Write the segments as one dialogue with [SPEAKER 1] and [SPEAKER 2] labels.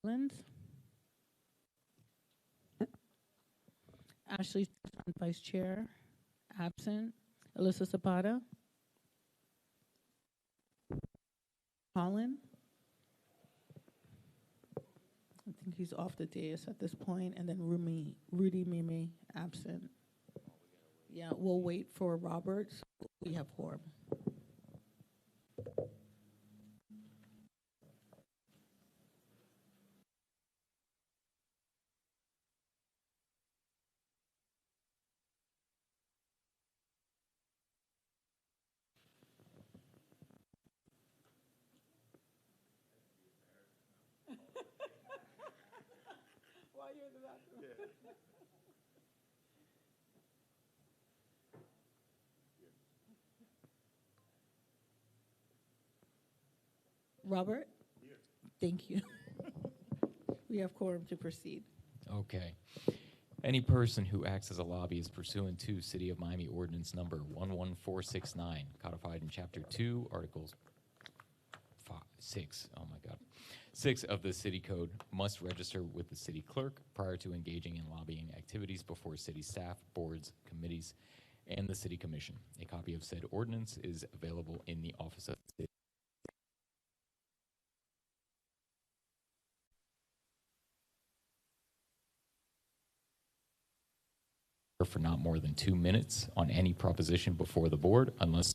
[SPEAKER 1] Collins. Ashley, Vice Chair, absent. Alyssa Zapata. Colin. I think he's off the dais at this point. And then Rudy Mimi, absent. Yeah, we'll wait for Roberts. We have quorum. While you're in the bathroom. Robert? Here. Thank you. We have quorum to proceed.
[SPEAKER 2] Okay. Any person who acts as a lobbyist pursuant to City of Miami Ordinance Number 11469, codified in Chapter 2, Articles 6 of the City Code, must register with the City Clerk prior to engaging in lobbying activities before City staff, boards, committees, and the City Commission. A copy of said ordinance is available in the office of the City. For not more than 2 minutes on any proposition before the board, unless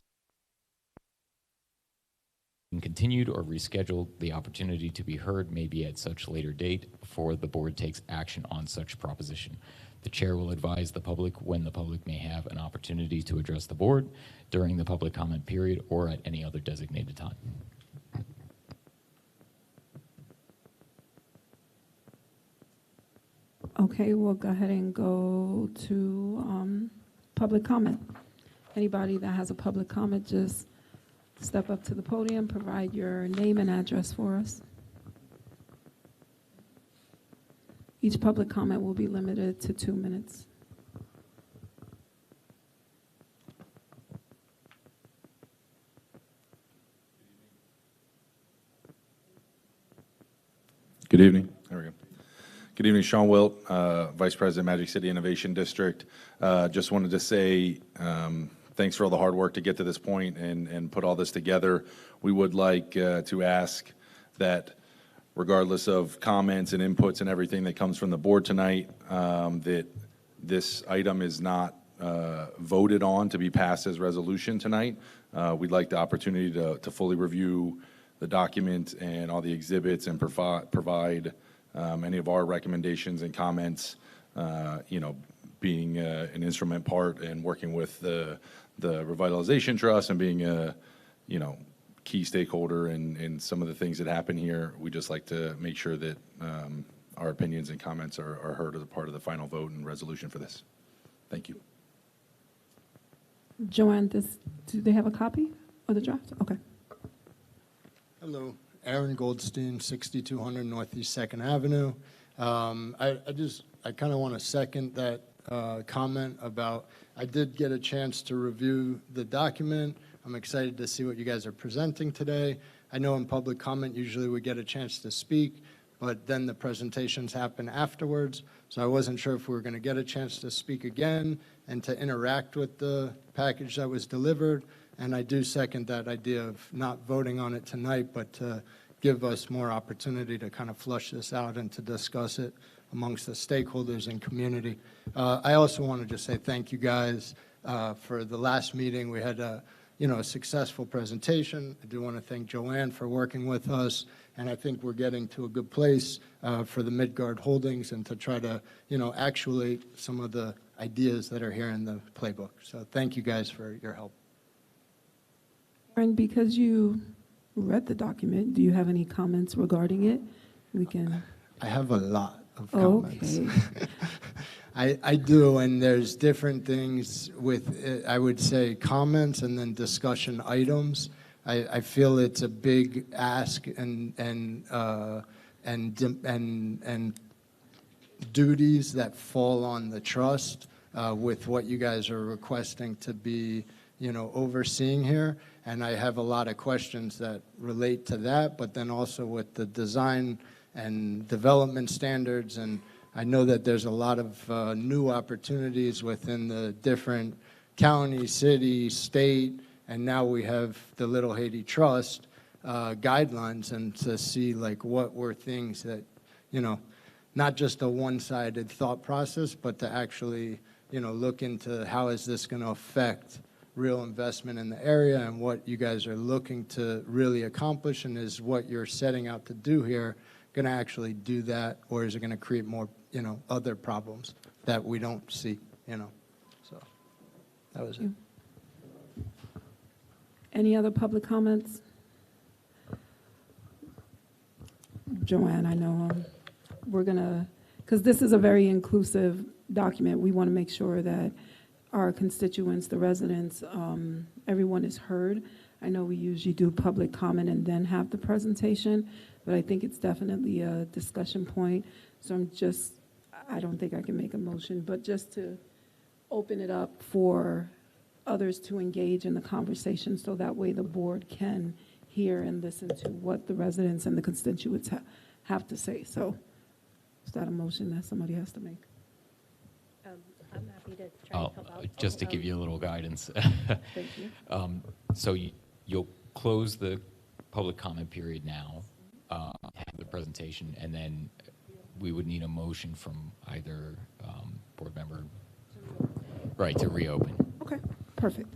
[SPEAKER 2] continued or rescheduled. The opportunity to be heard may be at such later date before the board takes action on such proposition. The chair will advise the public when the public may have an opportunity to address the board during the public comment period or at any other designated time.
[SPEAKER 3] Okay, we'll go ahead and go to public comment. Anybody that has a public comment, just step up to the podium, provide your name and address for us. Each public comment will be limited to 2 minutes.
[SPEAKER 4] Good evening. There we go. Good evening, Sean Wilt, Vice President, Magic City Innovation District. Just wanted to say thanks for all the hard work to get to this point and put all this together. We would like to ask that regardless of comments and inputs and everything that comes from the board tonight, that this item is not voted on to be passed as resolution tonight. We'd like the opportunity to fully review the document and all the exhibits and provide any of our recommendations and comments, being an instrument part and working with the Revitalization Trust and being a, key stakeholder in some of the things that happen here. We just like to make sure that our opinions and comments are heard as a part of the final vote and resolution for this. Thank you.
[SPEAKER 3] Joanne, do they have a copy of the draft? Okay.
[SPEAKER 5] Hello, Aaron Goldstein, 6200 Northeast 2nd Avenue. I kind of want to second that comment about, I did get a chance to review the document. I'm excited to see what you guys are presenting today. I know in public comment, usually we get a chance to speak, but then the presentations happen afterwards. So I wasn't sure if we were going to get a chance to speak again and to interact with the package that was delivered. And I do second that idea of not voting on it tonight, but to give us more opportunity to kind of flush this out and to discuss it amongst the stakeholders and community. I also want to just say thank you guys for the last meeting. We had a successful presentation. I do want to thank Joanne for working with us, and I think we're getting to a good place for the Midgard Holdings and to try to, actuate some of the ideas that are here in the playbook. So thank you guys for your help.
[SPEAKER 3] And because you read the document, do you have any comments regarding it?
[SPEAKER 5] I have a lot of comments.
[SPEAKER 3] Okay.
[SPEAKER 5] I do, and there's different things with, I would say, comments and then discussion items. I feel it's a big ask and duties that fall on the trust with what you guys are requesting to be, overseeing here. And I have a lot of questions that relate to that, but then also with the design and development standards. And I know that there's a lot of new opportunities within the different county, city, state, and now we have the Little Haiti Trust guidelines, and to see like what were things that, you know, not just a one-sided thought process, but to actually, you know, look into how is this going to affect real investment in the area and what you guys are looking to really accomplish, and is what you're setting out to do here going to actually do that, or is it going to create more, you know, other problems that we don't see, you know? So that was it.
[SPEAKER 3] Any other public comments? Joanne, I know we're going to, because this is a very inclusive document, we want to make sure that our constituents, the residents, everyone is heard. I know we usually do public comment and then have the presentation, but I think it's definitely a discussion point. So I don't think I can make a motion, but just to open it up for others to engage in the conversation, so that way the board can hear and listen to what the residents and the constituents have to say. So is that a motion that somebody has to make?
[SPEAKER 6] I'm happy to try and help out.
[SPEAKER 2] Just to give you a little guidance.
[SPEAKER 3] Thank you.
[SPEAKER 2] So you'll close the public comment period now, have the presentation, and then we would need a motion from either board member, right, to reopen.
[SPEAKER 3] Okay, perfect.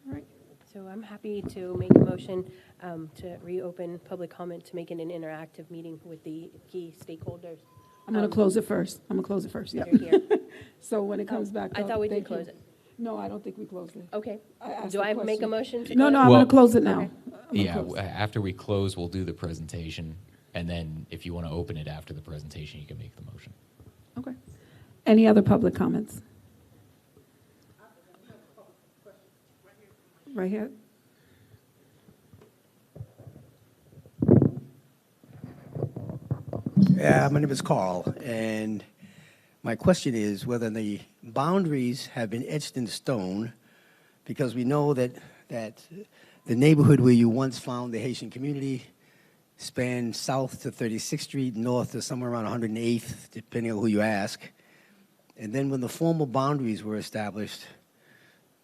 [SPEAKER 3] All right.
[SPEAKER 6] So I'm happy to make a motion to reopen public comment, to make it an interactive meeting with the key stakeholders.
[SPEAKER 3] I'm going to close it first. Yeah.
[SPEAKER 6] that are here.
[SPEAKER 3] So when it comes back
[SPEAKER 6] I
[SPEAKER 3] up,
[SPEAKER 6] thought we did
[SPEAKER 3] thank you.
[SPEAKER 6] close it.
[SPEAKER 3] No, I don't think we closed it.
[SPEAKER 6] Okay.
[SPEAKER 3] asked
[SPEAKER 6] Do
[SPEAKER 3] the
[SPEAKER 6] I make a
[SPEAKER 3] question.
[SPEAKER 6] motion to
[SPEAKER 3] No,
[SPEAKER 6] close?
[SPEAKER 3] no, I'm
[SPEAKER 2] Well-
[SPEAKER 3] going to close it now.
[SPEAKER 6] Okay.
[SPEAKER 3] I'm gonna
[SPEAKER 2] Yeah,
[SPEAKER 3] close.
[SPEAKER 2] after we close, we'll do the presentation, and then if you want to open it after the presentation, you can make the motion.
[SPEAKER 3] Okay. Any other public comments? Right here?
[SPEAKER 7] Yeah, my name is Carl, and my question is whether the boundaries have been etched in stone, because we know that the neighborhood where you once found the Haitian community spanned south to 36th Street, north to somewhere around 108th, depending on who you ask. And then when the formal boundaries were established,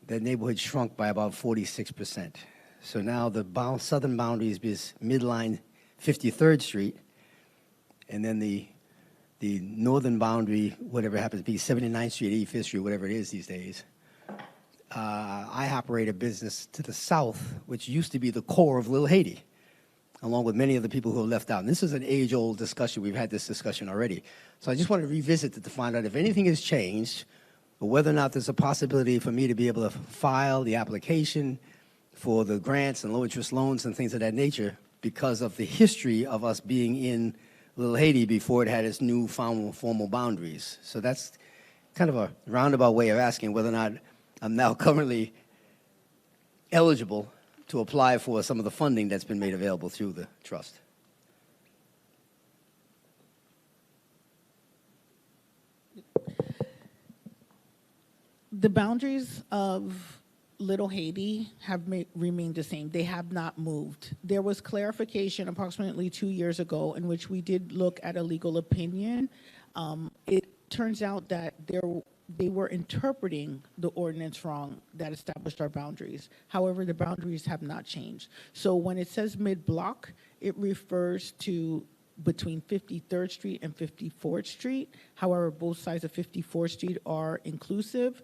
[SPEAKER 7] the neighborhood shrunk by about 46%. So now the southern boundaries is midline 53rd Street, and then the northern boundary, whatever happens to be 79th Street, 85th Street, whatever it is these days. I operate a business to the south, which used to be the core of Little Haiti, along with many of the people who are left out. And this is an age-old discussion. We've had this discussion already. So I just wanted to revisit it to find out if anything has changed, or whether or not there's a possibility for me to be able to file the application for the grants and low-interest loans and things of that nature because of the history of us being in Little Haiti before it had its new formal boundaries. So that's kind of a roundabout way of asking whether or not I'm now currently eligible to apply for some of the funding that's been made available through the trust.
[SPEAKER 1] The boundaries of Little Haiti have remained the same. They have not moved. There was clarification approximately 2 years ago in which we did look at a legal opinion. It turns out that they were interpreting the ordinance wrong that established our boundaries. However, the boundaries have not changed. So when it says mid-block, it refers to between 53rd Street and 54th Street. However, both sides of 54th Street are inclusive.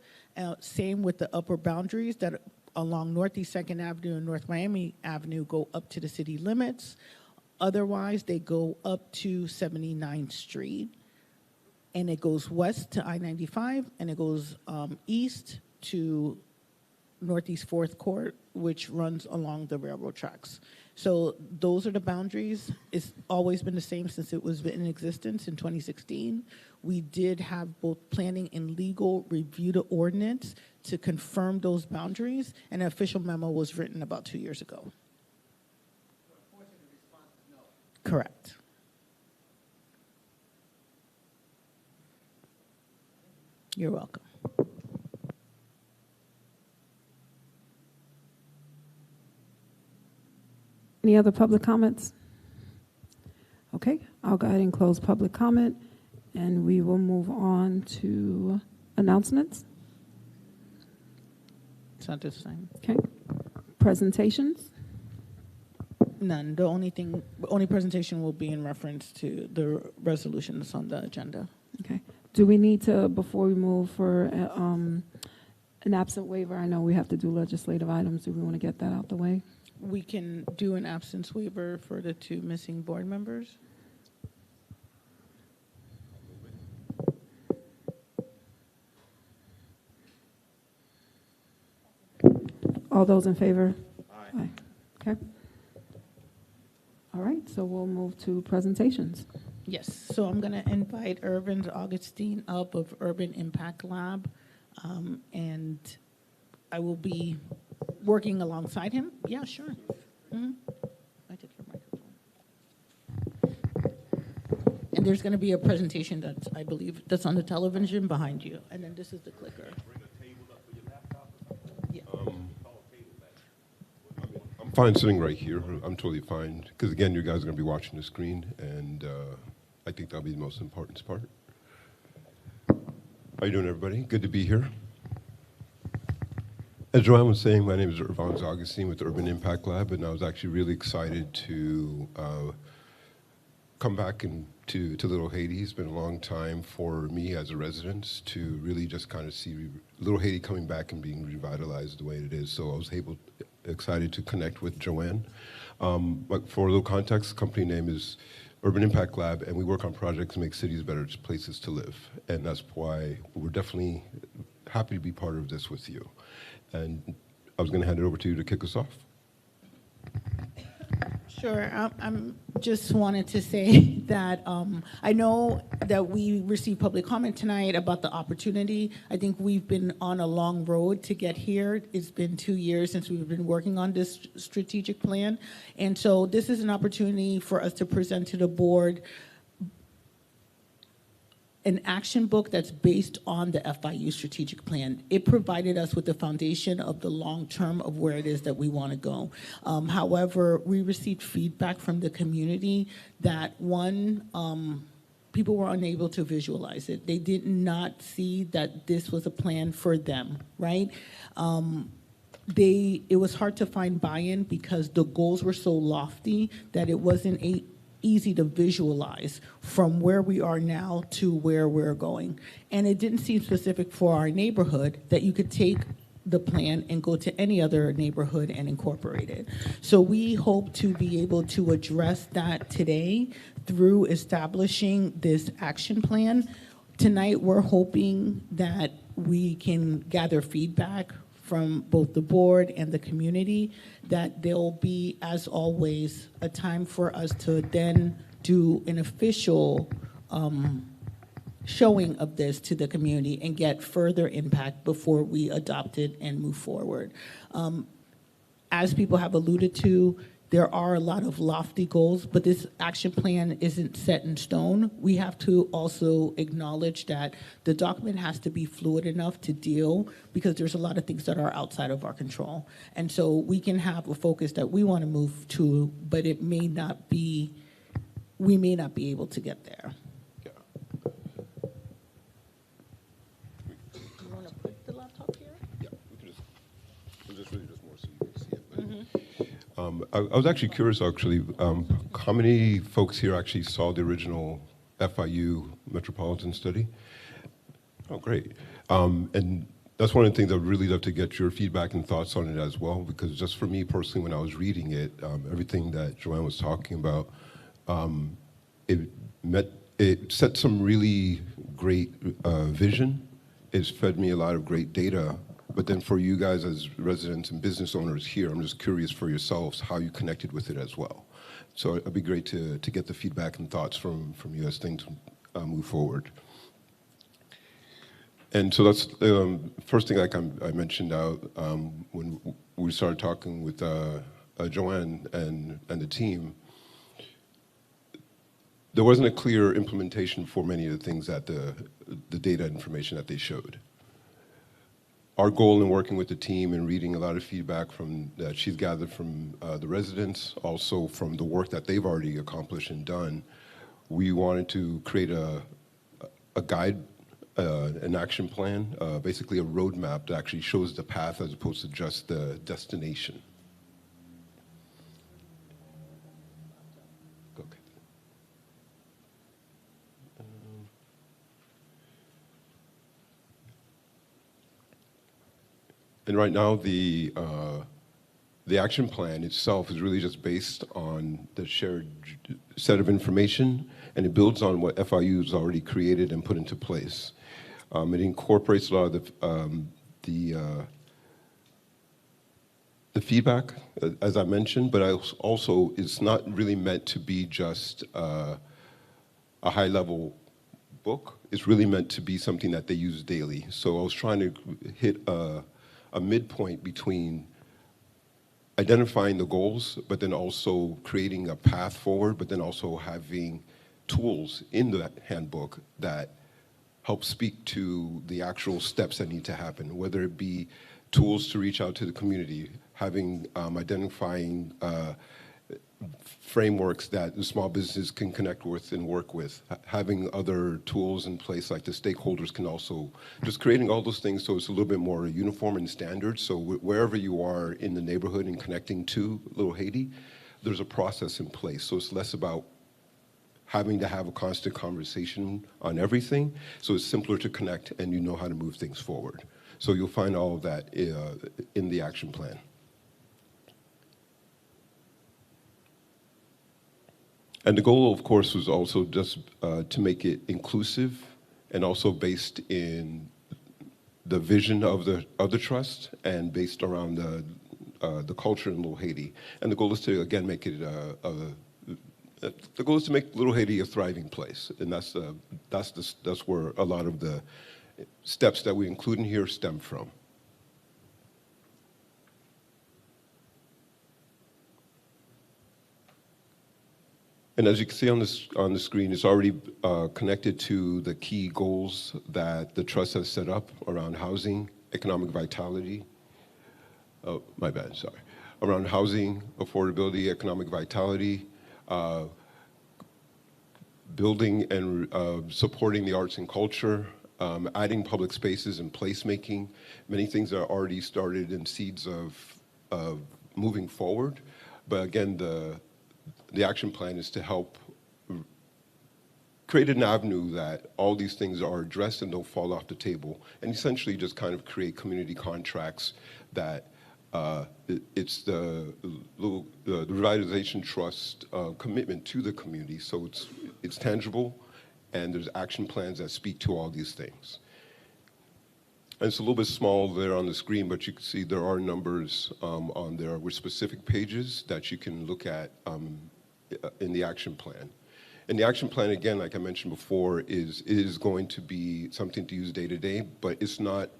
[SPEAKER 1] Same with the upper boundaries that along Northeast 2nd Avenue and North Miami Avenue go up to the city limits. Otherwise, they go up to 79th Street, and it goes west to I-95, and it goes east to Northeast 4th Court, which runs along the railroad tracks. So those are the boundaries. It's always been the same since it was in existence in 2016. We did have both planning and legal review the ordinance to confirm those boundaries, and an official memo was written about 2 years ago. Correct. You're welcome.
[SPEAKER 3] Any other public comments? Okay, I'll go ahead and close public comment, and we will move on to announcements.
[SPEAKER 1] It's not this time.
[SPEAKER 3] Okay. Presentations.
[SPEAKER 1] None. The only presentation will be in reference to the resolution that's on the agenda.
[SPEAKER 3] Okay. Do we need to, before we move for an absent waiver, I know we have to do legislative items. Do we want to get that out the way?
[SPEAKER 1] We can do an absence waiver for the 2 missing board members.
[SPEAKER 3] All those in favor? Aye. Okay. All right, so we'll move to presentations.
[SPEAKER 1] Yes, so I'm going to invite Irvin Augustine up of Urban Impact Lab, and I will be working alongside him. Yeah, sure. I take your microphone. And there's going to be a presentation that's, I believe, that's on the television behind you, and then this is the clicker. Yeah.
[SPEAKER 8] I'm fine sitting right here. I'm totally fine. Because again, you guys are going to be watching the screen, and I think that'll be the most important part. How you doing, everybody? Good to be here. As Joanne was saying, my name is Irvin Augustine with the Urban Impact Lab, and I was actually really excited to come back to Little Haiti. It's been a long time for me as a resident to really just kind of see Little Haiti coming back and being revitalized the way it is. So I was excited to connect with Joanne. But for a little context, the company name is Urban Impact Lab, and we work on projects to make cities better places to live. And that's why we're definitely happy to be part of this with you. And I was going to hand it over to you to kick us off.
[SPEAKER 1] Sure. I'm just wanted to say that I know that we received public comment tonight about the opportunity. I think we've been on a long road to get here. It's been 2 years since we've been working on this strategic plan. And so this is an opportunity for us to present to the board an action book that's based on the FIU strategic plan. It provided us with the foundation of the long term of where it is that we want to go. However, we received feedback from the community that people were unable to visualize it. They did not see that this was a plan for them, right? It was hard to find buy-in because the goals were so lofty that it wasn't easy to visualize from where we are now to where we're going. And it didn't seem specific for our neighborhood that you could take the plan and go to any other neighborhood and incorporate it. So we hope to be able to address that today through establishing this action plan. Tonight, we're hoping that we can gather feedback from both the board and the community, that there'll be, as always, a time for us to then do an official showing of this to the community and get further impact before we adopt it and move forward. As people have alluded to, there are a lot of lofty goals, but this action plan isn't set in stone. We have to also acknowledge that the document has to be fluid enough to deal, because there's a lot of things that are outside of our control. And so we can have a focus that we want to move to, but we may not be able to get there.
[SPEAKER 8] Yeah.
[SPEAKER 1] You want to put the laptop here?
[SPEAKER 8] Yeah, this is really just more so you can see it. But, I was actually curious, how many folks here actually saw the original FIU Metropolitan Study? Oh, great. And that's one of the things I'd really love to get your feedback and thoughts on it as well, because just for me personally, when I was reading it, everything that Joanne was talking about, it set some really great vision. It's fed me a lot of great data. But then for you guys as residents and business owners here, I'm just curious for yourselves how you connected with it as well. So it'd be great to get the feedback and thoughts from you as things move forward. And so that's the first thing, like I mentioned out when we started talking with Joanne and the team. There wasn't a clear implementation for many of the things that the data information that they showed. Our goal in working with the team and reading a lot of feedback that she's gathered from the residents, also from the work that they've already accomplished and done, we wanted to create a guide, an action plan, basically a roadmap that actually shows the path as opposed to just the destination. Okay. And right now, the action plan itself is really just based on the shared set of information, and it builds on what FIU has already created and put into place. It incorporates a lot of the feedback, as I mentioned, but also it's not really meant to be just a high-level book. It's really meant to be something that they use daily. So I was trying to hit a midpoint between identifying the goals, but then also creating a path forward, but then also having tools in the handbook that help speak to the actual steps that need to happen, whether it be tools to reach out to the community, having identifying frameworks that the small businesses can connect with and work with, having other tools in place like the stakeholders can also, just creating all those things so it's a little bit more uniform and standard. So wherever you are in the neighborhood and connecting to Little Haiti, there's a process in place. So it's less about having to have a constant conversation on everything. So it's simpler to connect and you know how to move things forward. So you'll find all of that in the action plan. And the goal, of course, was also just to make it inclusive and also based in the vision of the trust and based around the culture in Little Haiti. And the goal is to, again, make it the goal is to make Little Haiti a thriving place. And that's where a lot of the steps that we include in here stem from. And as you can see on the screen, it's already connected to the key goals that the trust has set up around housing, economic vitality. Oh, my bad, sorry. Around housing, affordability, economic vitality, building and supporting the arts and culture, adding public spaces and placemaking. Many things are already started in seeds of moving forward. But again, the action plan is to help create an avenue that all these things are addressed and don't fall off the table, and essentially just kind of create community contracts that it's the Revitalization Trust commitment to the community, so it's tangible, and there's action plans that speak to all these things. And it's a little bit small there on the screen, but you can see there are numbers on there with specific pages that you can look at in the action plan. And the action plan, again, like I mentioned before, is going to be something to use day to day, but it's not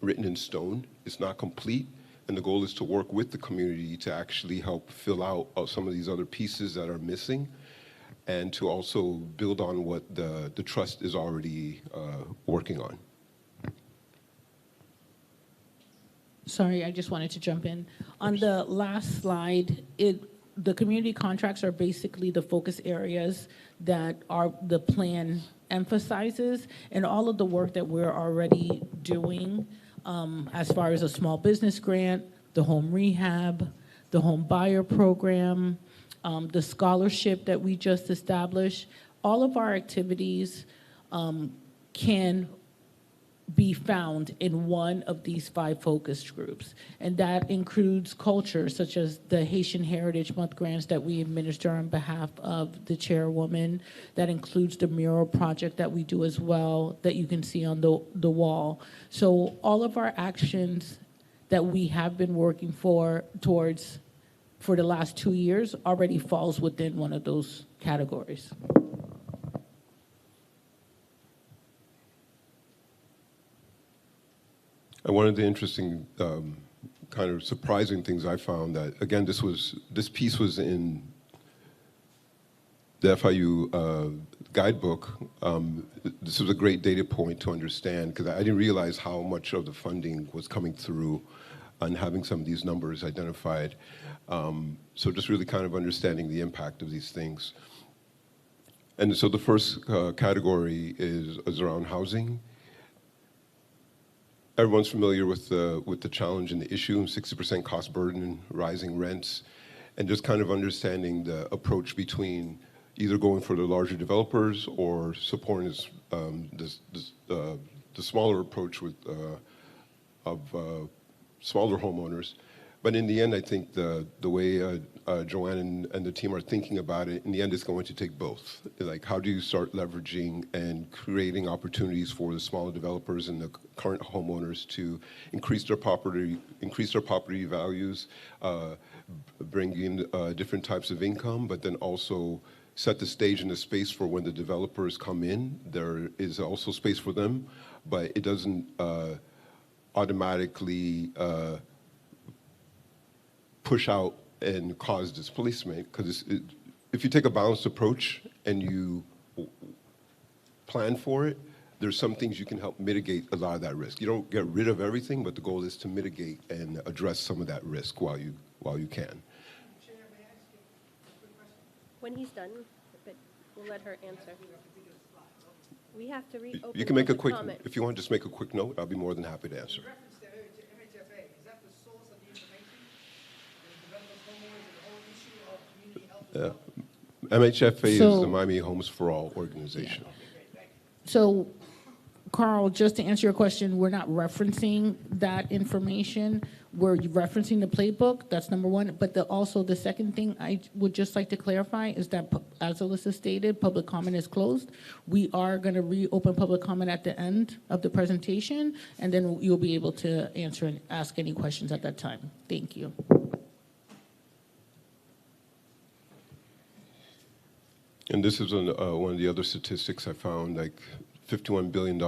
[SPEAKER 8] written in stone. It's not complete. And the goal is to work with the community to actually help fill out some of these other pieces that are missing, and to also build on what the trust is already working on.
[SPEAKER 1] Sorry, I just wanted to jump in. On the last slide, the community contracts are basically the focus areas that the plan emphasizes, and all of the work that we're already doing as far as a small business grant, the home rehab, the home buyer program, the scholarship that we just established. All of our activities can be found in one of these 5 focus groups. And that includes culture, such as the Haitian Heritage Month grants that we administer on behalf of the chairwoman. That includes the mural project that we do as well, that you can see on the wall. So all of our actions that we have been working towards for the last 2 years already falls within one of those categories.
[SPEAKER 8] And one of the interesting, kind of surprising things I found that, again, this piece was in the FIU guidebook. This was a great data point to understand, because I didn't realize how much of the funding was coming through and having some of these numbers identified. So just really kind of understanding the impact of these things. And so the first category is around housing. Everyone's familiar with the challenge and the issue, 60% cost burden, rising rents, and just kind of understanding the approach between either going for the larger developers or supporting the smaller approach with of smaller homeowners. But in the end, I think the way Joanne and the team are thinking about it, in the end, it's going to take both. Like, how do you start leveraging and creating opportunities for the smaller developers and the current homeowners to increase their property values, bring in different types of income, but then also set the stage and the space for when the developers come in. There is also space for them, but it doesn't automatically push out and cause displacement, because if you take a balanced approach and you plan for it, there's some things you can help mitigate a lot of that risk. You don't get rid of everything, but the goal is to mitigate and address some of that risk while you can.
[SPEAKER 6] When he's done, but we'll let her answer. We have to reopen
[SPEAKER 8] You can make a
[SPEAKER 6] public
[SPEAKER 8] quick,
[SPEAKER 6] comment.
[SPEAKER 8] if you want, just make a quick note. I'll be more than happy to answer.
[SPEAKER 9] Reference to MHFA, is that the source of the information? The developers, homeowners, and the whole issue of community health as well?
[SPEAKER 8] MHFA is
[SPEAKER 1] So-
[SPEAKER 8] the Miami Homes for All organization.
[SPEAKER 1] So, Carl, just to answer your question, we're not referencing that information. We're referencing the playbook. That's number one. But also the second thing I would just like to clarify is that, as Alyssa stated, public comment is closed. We are going to reopen public comment at the end of the presentation, and then you'll be able to answer and ask any questions at that time. Thank you.
[SPEAKER 8] And this is one of the other statistics I found, like $51 billion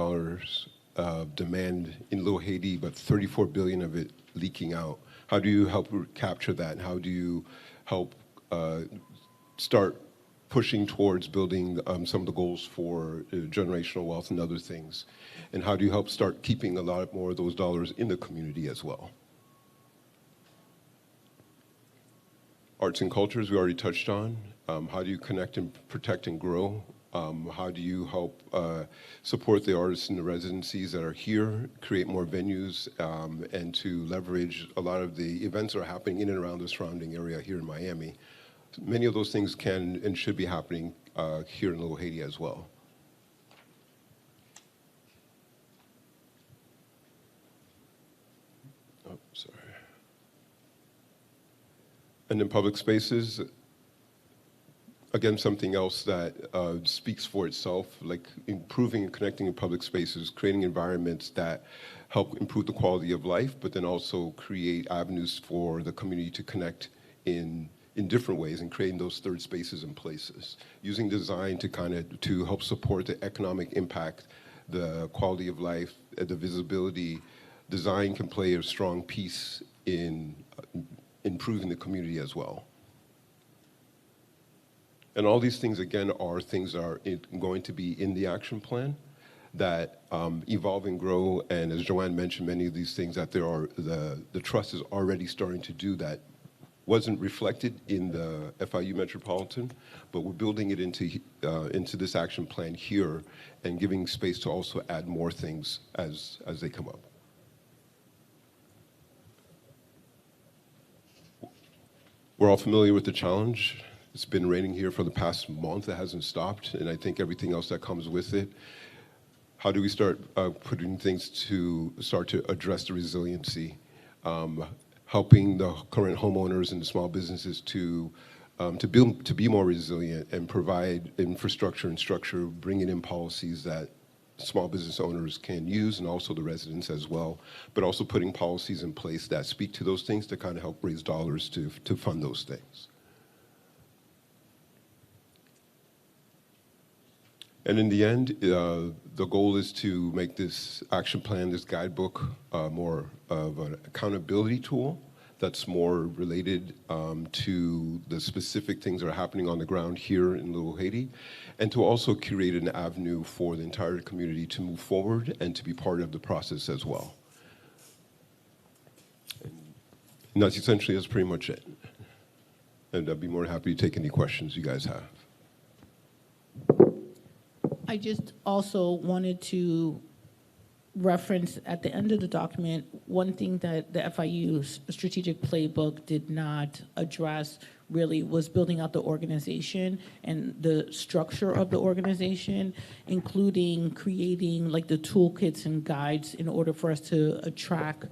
[SPEAKER 8] demand in Little Haiti, but $34 billion of it leaking out. How do you help capture that? And how do you help start pushing towards building some of the goals for generational wealth and other things? And how do you help start keeping a lot more of those dollars in the community as well? Arts and cultures, we already touched on. How do you connect and protect and grow? How do you help support the artists and the residencies that are here, create more venues, and to leverage a lot of the events that are happening in and around the surrounding area here in Miami? Many of those things can and should be happening here in Little Haiti as well. Oh, sorry. And in public spaces, again, something else that speaks for itself, like improving and connecting in public spaces, creating environments that help improve the quality of life, but then also create avenues for the community to connect in different ways, and creating those third spaces and places. Using design to help support the economic impact, the quality of life, the visibility. Design can play a strong piece in improving the community as well. And all these things, again, are things that are going to be in the action plan that evolve and grow. And as Joanne mentioned, many of these things that the trust is already starting to do that wasn't reflected in the FIU Metropolitan, but we're building it into this action plan here and giving space to also add more things as they come up. We're all familiar with the challenge. It's been raining here for the past month. It hasn't stopped, and I think everything else that comes with it. How do we start putting things to start to address the resiliency, helping the current homeowners and the small businesses to be more resilient and provide infrastructure and structure, bringing in policies that small business owners can use, and also the residents as well, but also putting policies in place that speak to those things to kind of help raise dollars to fund those things. And in the end, the goal is to make this action plan, this guidebook, more of an accountability tool that's more related to the specific things that are happening on the ground here in Little Haiti, and to also create an avenue for the entire community to move forward and to be part of the process as well. And that's pretty much it. And I'd be more than happy to take any questions you guys have.
[SPEAKER 1] I just also wanted to reference at the end of the document, one thing that the FIU's strategic playbook did not address really was building out the organization and the structure of the organization, including creating like the toolkits and guides in order for us to attract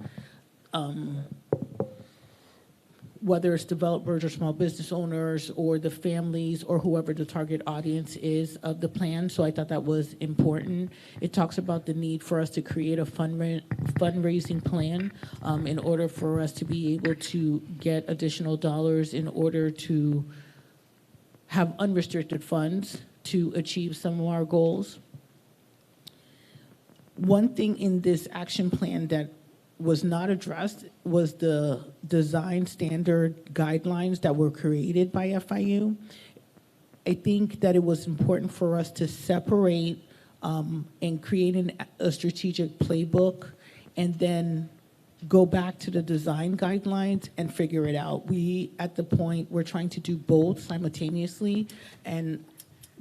[SPEAKER 1] whether it's developers or small business owners or the families or whoever the target audience is of the plan. So I thought that was important. It talks about the need for us to create a fundraising plan in order for us to be able to get additional dollars in order to have unrestricted funds to achieve some of our goals. One thing in this action plan that was not addressed was the design standard guidelines that were created by FIU. I think that it was important for us to separate and create a strategic playbook and then go back to the design guidelines and figure it out. At the point, we're trying to do both simultaneously, and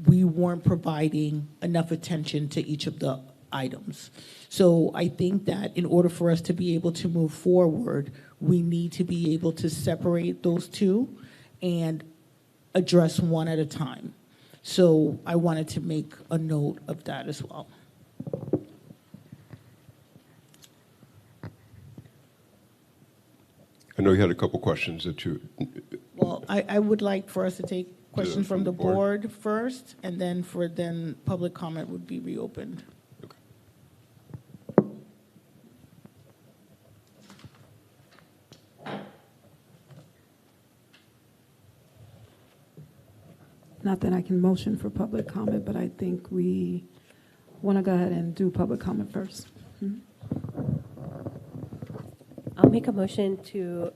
[SPEAKER 1] we weren't providing enough attention to each of the items. So I think that in order for us to be able to move forward, we need to be able to separate those two and address one at a time. So I wanted to make a note of that as well.
[SPEAKER 8] I know you had a couple questions that you,
[SPEAKER 1] Well, I would like for us to take questions
[SPEAKER 8] from
[SPEAKER 1] from
[SPEAKER 8] the
[SPEAKER 1] the
[SPEAKER 8] board.
[SPEAKER 1] board first, and then public comment would be reopened.
[SPEAKER 3] Not that I can motion for public comment, but I think we want to go ahead and do public comment first.
[SPEAKER 6] I'll make a motion to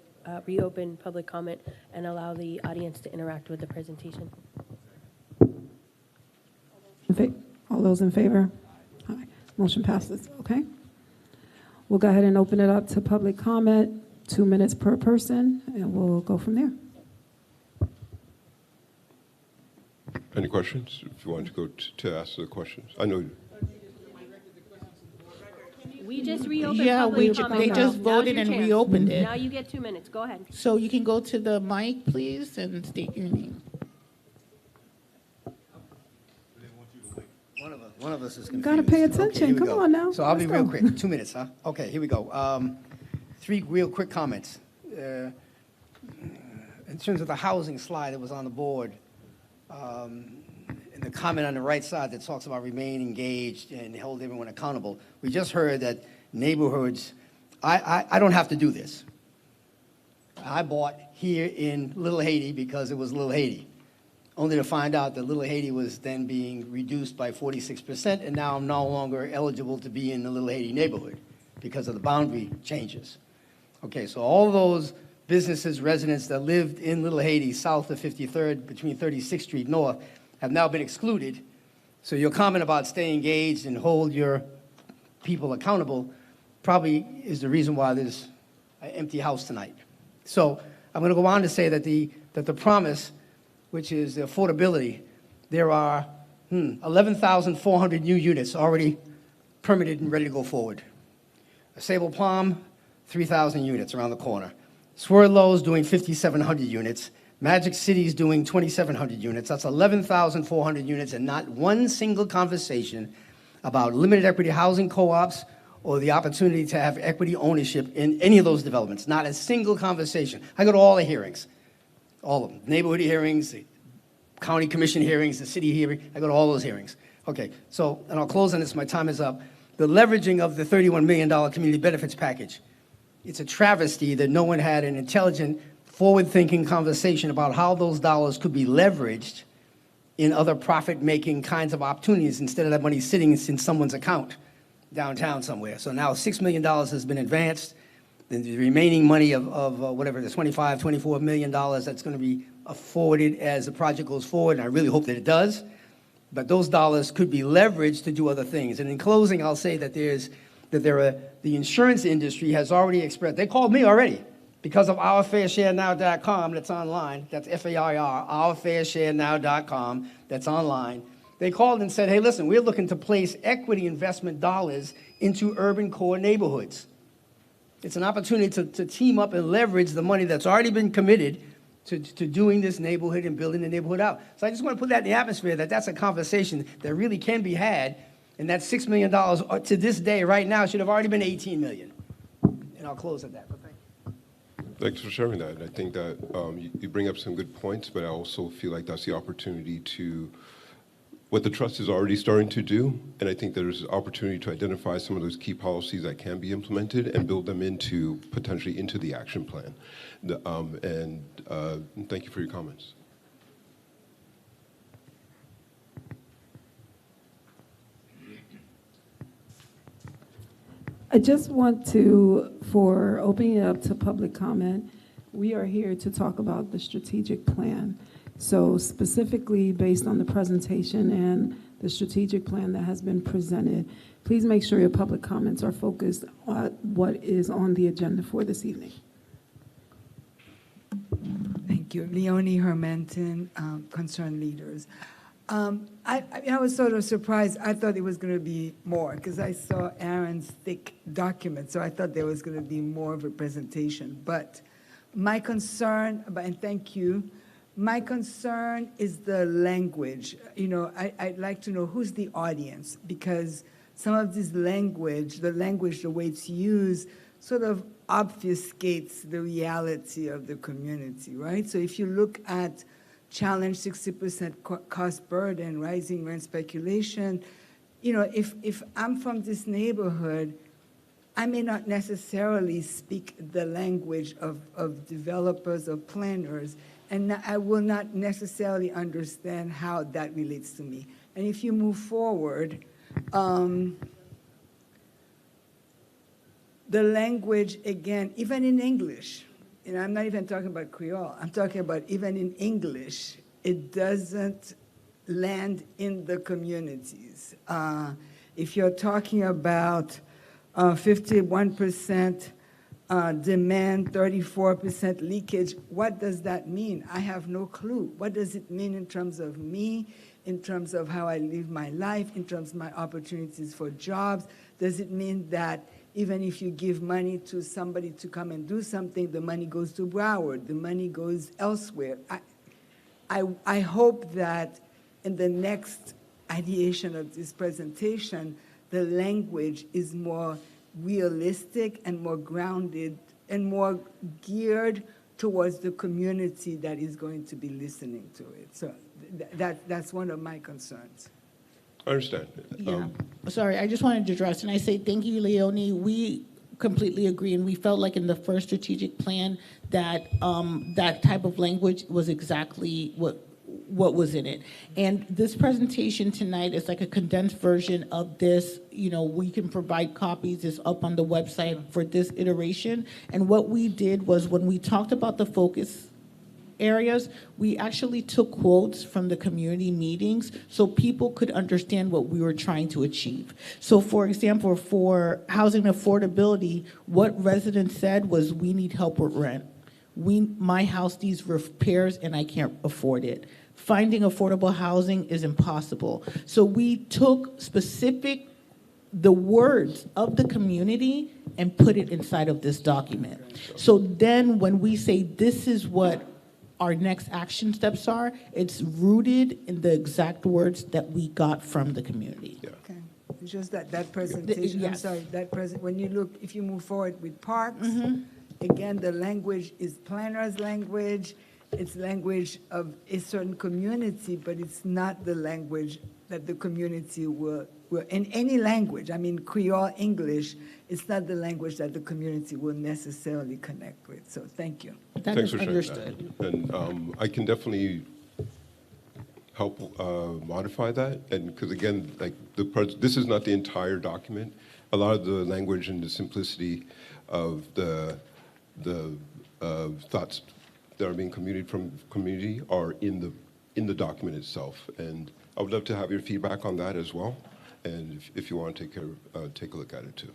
[SPEAKER 6] reopen public comment and allow the audience to interact with the presentation.
[SPEAKER 3] All those in favor? Aye. Motion passes, okay? We'll go ahead and open it up to public comment, 2 minutes per person, and we'll go from there.
[SPEAKER 8] any questions? If you want to go to ask the questions. I know.
[SPEAKER 6] We just reopened
[SPEAKER 1] Yeah,
[SPEAKER 6] public comment.
[SPEAKER 1] they just
[SPEAKER 6] Now's
[SPEAKER 1] voted
[SPEAKER 6] your
[SPEAKER 1] and
[SPEAKER 6] chance.
[SPEAKER 1] reopened it.
[SPEAKER 6] Now you get 2 minutes. Go ahead.
[SPEAKER 1] So you can go to the mic, please, and state your name.
[SPEAKER 7] One of us is confused.
[SPEAKER 3] Gotta pay
[SPEAKER 7] Okay,
[SPEAKER 3] attention.
[SPEAKER 7] here we
[SPEAKER 3] Come
[SPEAKER 7] go.
[SPEAKER 3] on now.
[SPEAKER 7] So I'll be
[SPEAKER 3] Let's
[SPEAKER 7] real
[SPEAKER 3] go.
[SPEAKER 7] quick. 2 minutes, huh? Okay, here we go. 3 real quick comments. In terms of the housing slide that was on the board, and the comment on the right side that talks about remain engaged and hold everyone accountable, we just heard that neighborhoods, I don't have to do this. I bought here in Little Haiti because it was Little Haiti, only to find out that Little Haiti was then being reduced by 46%, and now I'm no longer eligible to be in the Little Haiti neighborhood because of the boundary changes. Okay, so all those businesses, residents that lived in Little Haiti south of 53rd, between 36th Street North, have now been excluded. So your comment about stay engaged and hold your people accountable probably is the reason why there's an empty house tonight. So I'm going to go on to say that the promise, which is the affordability, there are 11,400 new units already permitted and ready to go forward. Sable Palm, 3,000 units around the corner. Swirlow's doing 5,700 units. Magic City's doing 2,700 units. That's 11,400 units, and not one single conversation about limited equity housing co-ops or the opportunity to have equity ownership in any of those developments. Not a single conversation. I go to all the hearings, all of them. Neighborhood hearings, the county commission hearings, the city hearing. I go to all those hearings. Okay, so, and I'll close on this, my time is up. The leveraging of the $31 million community benefits package. It's a travesty that no one had an intelligent, forward-thinking conversation about how those dollars could be leveraged in other profit-making kinds of opportunities instead of that money sitting in someone's account downtown somewhere. So now $6 million has been advanced. The remaining money of whatever, the $24 million that's going to be forwarded as the project goes forward, and I really hope that it does. But those dollars could be leveraged to do other things. And in closing, I'll say that the insurance industry has already expressed, they called me already, because of ourfairsharenow.com that's online, that's FAIR, ourfairsharenow.com, that's online. They called and said, hey, listen, we're looking to place equity investment dollars into urban core neighborhoods. It's an opportunity to team up and leverage the money that's already been committed to doing this neighborhood and building the neighborhood out. So I just want to put that in the atmosphere that that's a conversation that really can be had, and that $6 million to this day, right now, should have already been $18 million. And I'll close at that. But thank you.
[SPEAKER 8] Thanks for sharing that. I think that you bring up some good points, but I also feel like that's the opportunity to, what the trust is already starting to do, and I think there's opportunity to identify some of those key policies that can be implemented and build them into, potentially into the action plan. Thank you for your comments.
[SPEAKER 3] I just want to, for opening it up to public comment, we are here to talk about the strategic plan. So specifically based on the presentation and the strategic plan that has been presented, please make sure your public comments are focused on what is on the agenda for this evening.
[SPEAKER 10] Thank you. Leonie Hermanton, Concerned Leaders. I was sort of surprised. I thought it was going to be more because I saw Aaron's thick document, so I thought there was going to be more of a presentation. But my concern, and thank you, my concern is the language. You know, I'd like to know who's the audience, because some of this language, the way it's used, sort of obfuscates the reality of the community, right? So if you look at challenge 60% cost burden, rising rent speculation, you know, if I'm from this neighborhood, I may not necessarily speak the language of developers or planners, and I will not necessarily understand how that relates to me. And if you move forward, the language, again, even in English, and I'm not even talking about Creole, I'm talking about even in English, it doesn't land in the communities. If you're talking about 51% demand, 34% leakage, what does that mean? I have no clue. What does it mean in terms of me, in terms of how I live my life, in terms of my opportunities for jobs? Does it mean that even if you give money to somebody to come and do something, the money goes to Broward, the money goes elsewhere? I hope that in the next ideation of this presentation, the language is more realistic and more grounded and more geared towards the community that is going to be listening to it. So that's one of my concerns.
[SPEAKER 8] I understand.
[SPEAKER 1] Yeah. Sorry, I just wanted to address, and I say thank you, Leonie. We completely agree, and we felt like in the first strategic plan that that type of language was exactly what was in it. And this presentation tonight is like a condensed version of this. You know, we can provide copies. It's up on the website for this iteration. And what we did was when we talked about the focus areas, we actually took quotes from the community meetings so people could understand what we were trying to achieve. So for example, for housing affordability, what residents said was, we need help with rent. My house needs repairs and I can't afford it. Finding affordable housing is impossible. So we took the words of the community and put it inside of this document. So then when we say this is what our next action steps are, it's rooted in the exact words that we got from the community.
[SPEAKER 8] Yeah.
[SPEAKER 10] Okay. It's just that presentation, I'm
[SPEAKER 1] Yes.
[SPEAKER 10] sorry, when you look, if you move forward with parks, again, the language is planner's language, it's language of a certain community, but it's not the language that the community will in any language, I mean Creole, English, it's not the language that the community will necessarily connect with. So thank you.
[SPEAKER 1] That
[SPEAKER 8] Thanks
[SPEAKER 1] is
[SPEAKER 8] for sharing
[SPEAKER 1] understood.
[SPEAKER 8] that. And I can definitely help modify that. And because again, like this is not the entire document. A lot of the language and the simplicity of the thoughts that are being communicated from community are in the document itself. And I would love to have your feedback on that as well. And if you want to take a look at it too.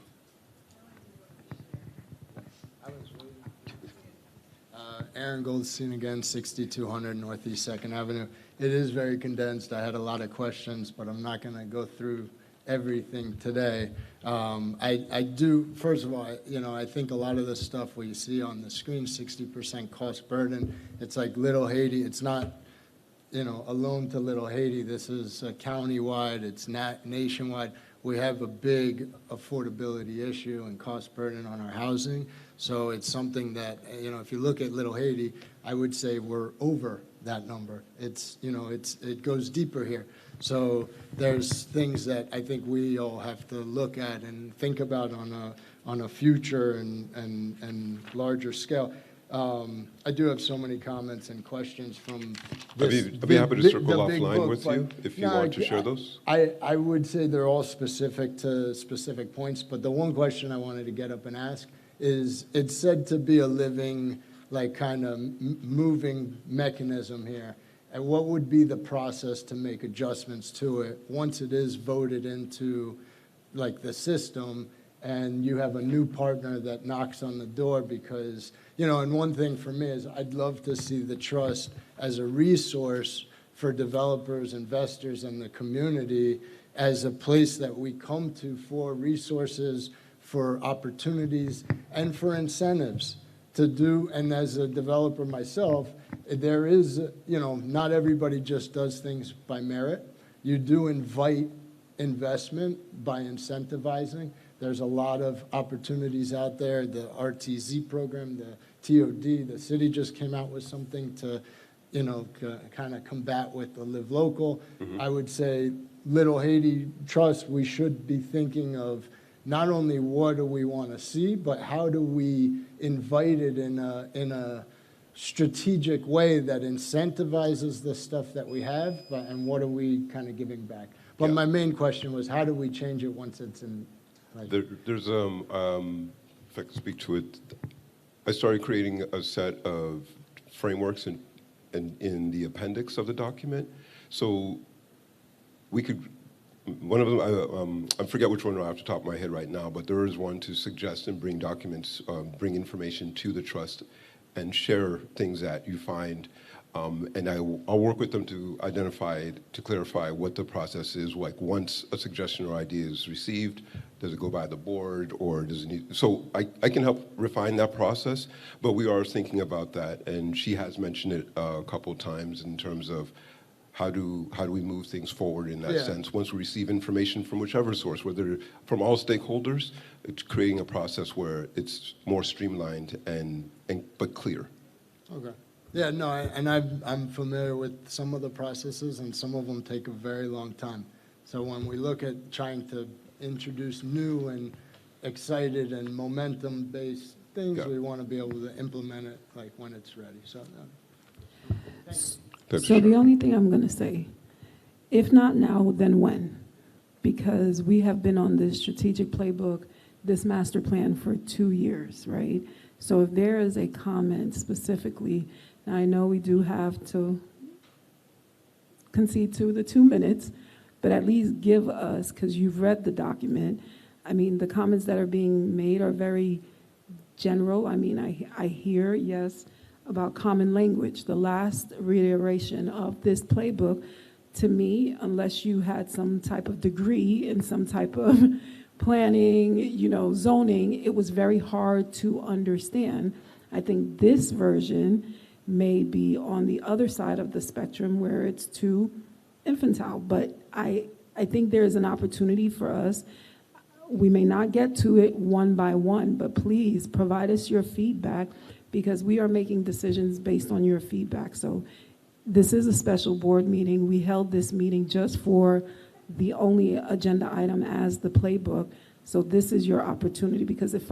[SPEAKER 5] Aaron Goldstein again, 6200 Northeast 2nd Avenue. it is very condensed. I had a lot of questions, but I'm not going to go through everything today. I do, first of all, I think a lot of the stuff we see on the screen, 60% cost burden, it's like Little Haiti. It's not, alone to Little Haiti. This is county-wide. It's nationwide. We have a big affordability issue and cost burden on our housing. So it's something that, if you look at Little Haiti, I would say we're over that number. It goes deeper here. So there's things that I think we all have to look at and think about on a future and larger scale. I do have so many comments and questions from this.
[SPEAKER 8] I'd be happy to circle
[SPEAKER 5] the big
[SPEAKER 8] offline
[SPEAKER 5] book,
[SPEAKER 8] with
[SPEAKER 5] but
[SPEAKER 8] you if you
[SPEAKER 5] no,
[SPEAKER 8] want to share those.
[SPEAKER 5] I would say they're all specific to specific points, but the one question I wanted to get up and ask is, it's said to be a living, like kind of moving mechanism here. And what would be the process to make adjustments to it once it is voted into like the system and you have a new partner that knocks on the door? Because, and one thing for me is I'd love to see the trust as a resource for developers, investors, and the community as a place that we come to for resources, for opportunities, and for incentives to do. And as a developer myself, there is, not everybody just does things by merit. You do invite investment by incentivizing. There's a lot of opportunities out there. The RTZ program, the TOD, the city just came out with something to, kind of combat with the Live Local. I would say Little Haiti Trust, we should be thinking of not only what do we want to see, but how do we invite it in a strategic way that incentivizes the stuff that we have, and what are we kind of giving back? But my main question was, how do we change it once it's in?
[SPEAKER 8] There's if I could speak to it, I started creating a set of frameworks in the appendix of the document, so we could. One of them, I forget which one off the top of my head right now, but there is one to suggest and bring documents, bring information to the trust and share things that you find. And I'll work with them to clarify what the process is. Like once a suggestion or idea is received, does it go by the board or does it need, so I can help refine that process, but we are thinking about that. And she has mentioned it a couple of times in terms of how do we move things forward in that sense? Once we receive information from whichever source, whether from all stakeholders, it's creating a process where it's more streamlined but clear.
[SPEAKER 5] Okay. Yeah, no, I'm familiar with some of the processes, and some of them take a very long time. So when we look at trying to introduce new and excited and momentum-based things, we want to be able to implement it like when it's ready. So.
[SPEAKER 3] So the only thing I'm going to say, if not now, then when? Because we have been on this strategic playbook, this master plan for 2 years, right? So if there is a comment specifically, now I know we do have to concede to the 2 minutes, but at least give us, because you've read the document, I mean, the comments that are being made are very general. I mean, I hear, yes, about common language. The last reiteration of this playbook, to me, unless you had some type of degree in some type of planning, zoning, it was very hard to understand. I think this version may be on the other side of the spectrum where it's too infantile, but I think there's an opportunity for us. We may not get to it one by one, but please provide us your feedback, because we are making decisions based on your feedback. So this is a special board meeting. We held this meeting just for the only agenda item as the playbook. So this is your opportunity, because if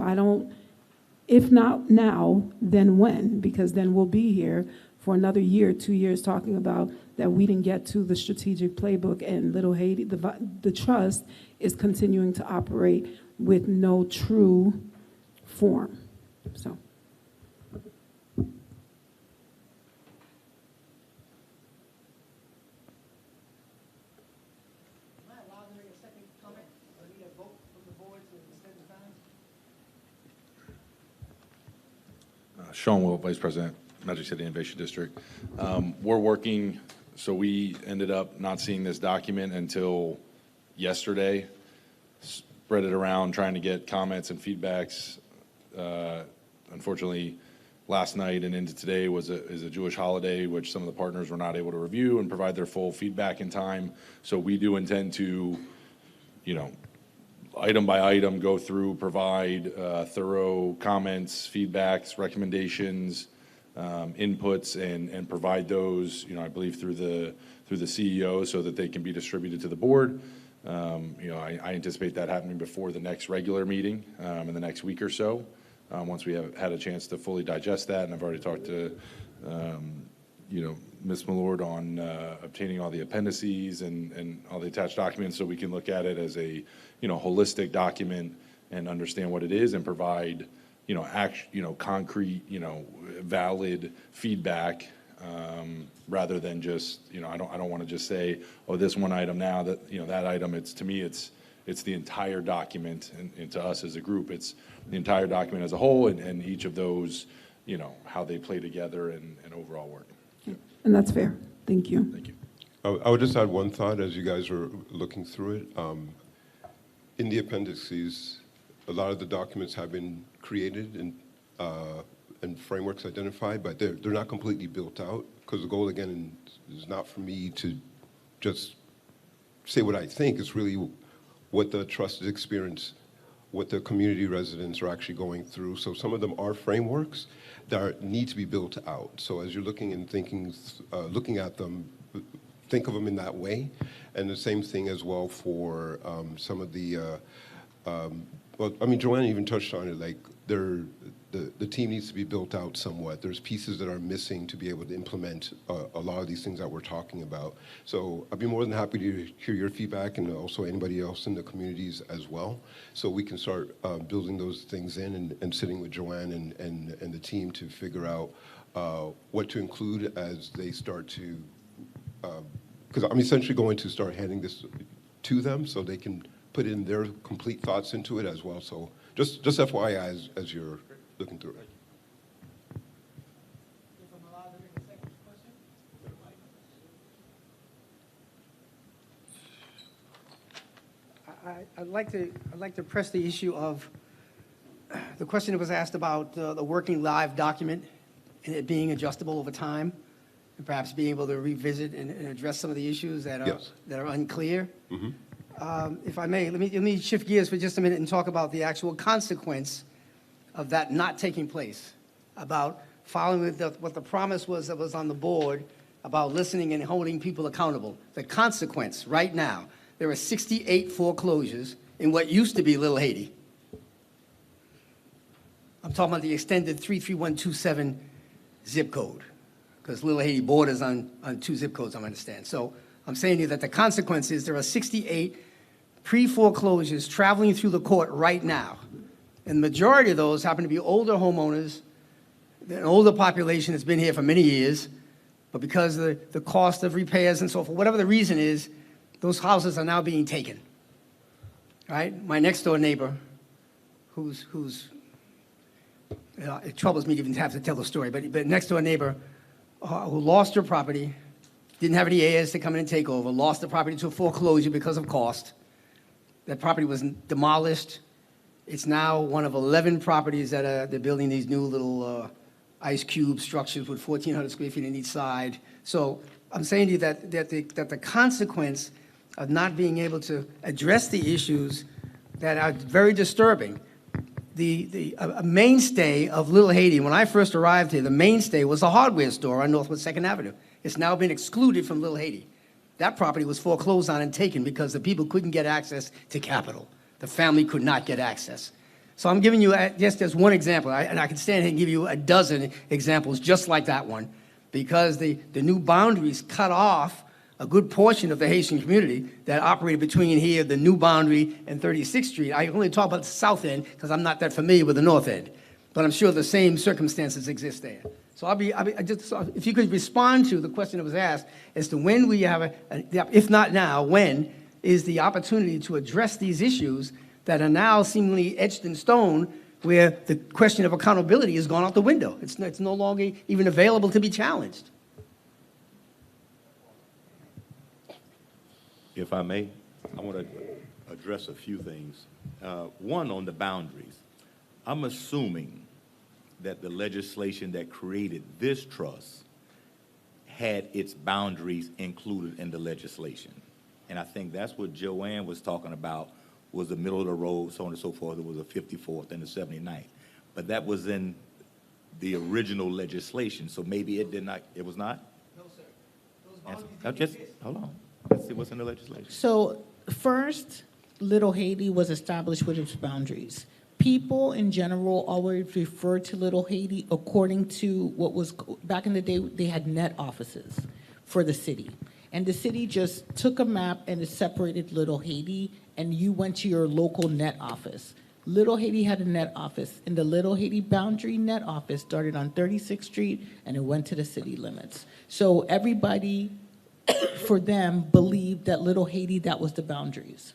[SPEAKER 3] not now, then when? Because then we'll be here for another year, 2 years, talking about that we didn't get to the strategic playbook, and Little Haiti, the trust is continuing to operate with no true form. So.
[SPEAKER 4] Sean Wilt, Vice President, Magic City Innovation District. We're working So we ended up not seeing this document until yesterday. Spread it around, trying to get comments and feedbacks. Unfortunately, last night and into today is a Jewish holiday, which some of the partners were not able to review and provide their full feedback in time. So we do intend to, item by item, go through, provide thorough comments, feedbacks, recommendations, inputs, and provide those, I believe through the CEO so that they can be distributed to the board. I anticipate that happening before the next regular meeting in the next week or so, once we have had a chance to fully digest that. And I've already talked to, Ms. Millord on obtaining all the appendices and all the attached documents so we can look at it as a, holistic document and understand what it is and provide, concrete, valid feedback. Rather than just, I don't want to just say, oh, this one item now, that item, to me, it's the entire document, and to us as a group, it's the entire document as a whole, and each of those, how they play together and overall work.
[SPEAKER 3] And that's fair. Thank you.
[SPEAKER 4] Thank you.
[SPEAKER 8] I would just add one thought as you guys are looking through it. In the appendices, a lot of the documents have been created and frameworks identified, but they're not completely built out, because the goal, again, is not for me to just say what I think. It's really what the trusted experience, what the community residents are actually going through. So some of them are frameworks that need to be built out. So as you're looking and thinking, looking at them, think of them in that way. And the same thing as well for some of the, Joanna even touched on it, like the team needs to be built out somewhat. There's pieces that are missing to be able to implement a lot of these things that we're talking about. So I'd be more than happy to hear your feedback, and also anybody else in the communities as well, so we can start building those things in and sitting with Joanne and the team to figure out what to include as they start to, because I'm essentially going to start handing this to them so they can put in their complete thoughts into it as well. So just FYI as you're looking through it.
[SPEAKER 9] If I'm allowed to make a second question? I'd like to press the issue of the question that was asked about the working live document and it being adjustable over time, and perhaps being able to revisit and address some of the issues that are
[SPEAKER 8] Yes.
[SPEAKER 9] that are unclear.
[SPEAKER 8] Mm-hmm.
[SPEAKER 9] If I may, let me shift gears for just a minute and talk about the actual consequence of that not taking place, about following with what the promise was that was on the board about listening and holding people accountable. The consequence right now, there are 68 foreclosures in what used to be Little Haiti. I'm talking about the extended 33127 zip code, because Little Haiti borders on 2 zip codes, I understand. So I'm saying to you that the consequence is there are 68 pre-foreclosures traveling through the court right now. And the majority of those happen to be older homeowners, an older population that's been here for many years, but because of the cost of repairs and so forth, whatever the reason is, those houses are now being taken. Right? My next door neighbor, it troubles me to even have to tell the story, but next door neighbor who lost her property, didn't have any heirs to come in and take over, lost the property to a foreclosure because of cost. That property was demolished. It's now one of 11 properties that they're building these new little ice cube structures with 1,400 square feet on each side. So I'm saying to you that the consequence of not being able to address the issues that are very disturbing. A mainstay of Little Haiti, when I first arrived here, the mainstay was a hardware store on Northwest 2nd Avenue. It's now been excluded from Little Haiti. That property was foreclosed on and taken because the people couldn't get access to capital. The family could not get access. So I'm giving you just as one example, and I can stand here and give you a dozen examples just like that one, because the new boundaries cut off a good portion of the Haitian community that operated between here, the new boundary, and 36th Street. I only talk about the south end because I'm not that familiar with the north end, but I'm sure the same circumstances exist there. So if you could respond to the question that was asked as to when we have, if not now, when is the opportunity to address these issues that are now seemingly etched in stone, where the question of accountability has gone out the window. It's no longer even available to be challenged.
[SPEAKER 11] If I may, I want to address a few things. One, on the boundaries. I'm assuming that the legislation that created this trust had its boundaries included in the legislation. And I think that's what Joanne was talking about, was the middle of the road, so on and so forth. It was the 54th and the 79th. But that was in the original legislation, so maybe it did not, it was not?
[SPEAKER 9] No, sir. Those
[SPEAKER 11] Now,
[SPEAKER 9] boundaries
[SPEAKER 11] just,
[SPEAKER 9] didn't exist.
[SPEAKER 11] hold on, let's see what's in the legislation.
[SPEAKER 1] So first, Little Haiti was established with its boundaries. People in general always refer to Little Haiti according to what was, back in the day, they had net offices for the city. And the city just took a map and it separated Little Haiti, and you went to your local net office. Little Haiti had a net office, and the Little Haiti boundary net office started on 36th Street, and it went to the city limits. So everybody, for them, believed that Little Haiti, that was the boundaries.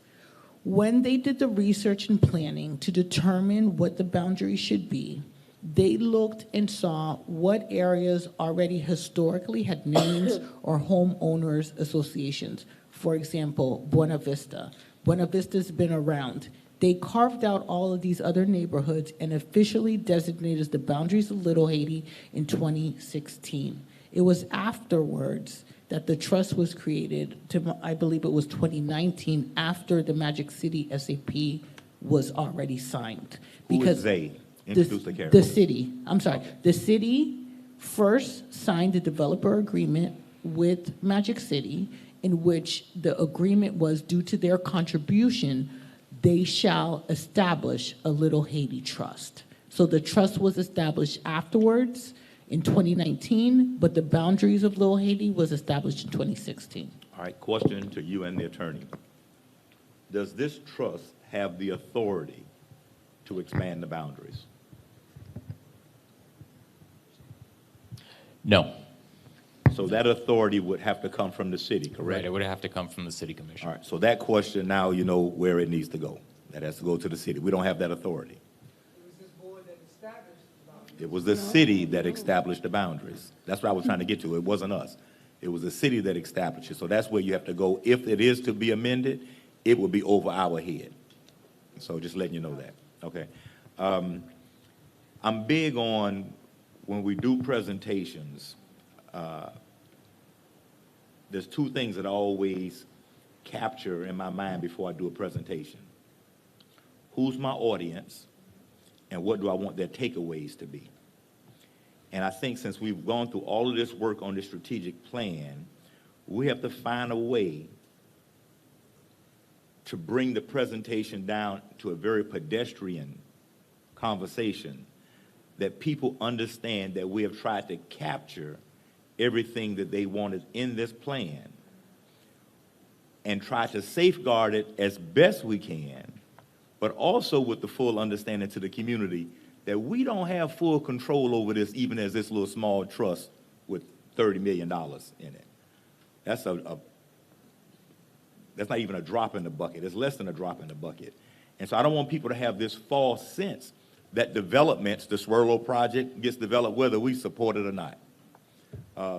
[SPEAKER 1] When they did the research and planning to determine what the boundaries should be, they looked and saw what areas already historically had names or homeowners associations. For example, Buena Vista. Buena Vista's been around. They carved out all of these other neighborhoods and officially designated the boundaries of Little Haiti in 2016. It was afterwards that the trust was created, I believe it was 2019, after the Magic City SAP was already signed.
[SPEAKER 11] Who
[SPEAKER 1] Because
[SPEAKER 11] is they? Introduce the character.
[SPEAKER 1] the city, I'm sorry, the city first signed the developer agreement with Magic City, in which the agreement was, due to their contribution, they shall establish a Little Haiti trust. So the trust was established afterwards in 2019, but the boundaries of Little Haiti was established in 2016.
[SPEAKER 11] All right, question to you and the attorney. Does this trust have the authority to expand the boundaries?
[SPEAKER 2] No.
[SPEAKER 11] So that authority would have to come from the city, correct?
[SPEAKER 2] Right, it would have to come from the city commission.
[SPEAKER 11] All right, so that question, now you know where it needs to go. That has to go to the city. We don't have that authority. It was the city that established the boundaries. That's what I was trying to get to. It wasn't us. It was the city that established it. So that's where you have to go. If it is to be amended, it will be over our head. So just letting you know that, okay? I'm big on, when we do presentations, there's two things that I always capture in my mind before I do a presentation. Who's my audience, and what do I want their takeaways to be? And I think since we've gone through all of this work on the strategic plan, we have to find a way to bring the presentation down to a very pedestrian conversation that people understand that we have tried to capture everything that they wanted in this plan and try to safeguard it as best we can, but also with the full understanding to the community that we don't have full control over this, even as this little small trust with $30 million in it. That's that's not even a drop in the bucket. It's less than a drop in the bucket. And so I don't want people to have this false sense that developments, the Swirlo project gets developed whether we support it or not.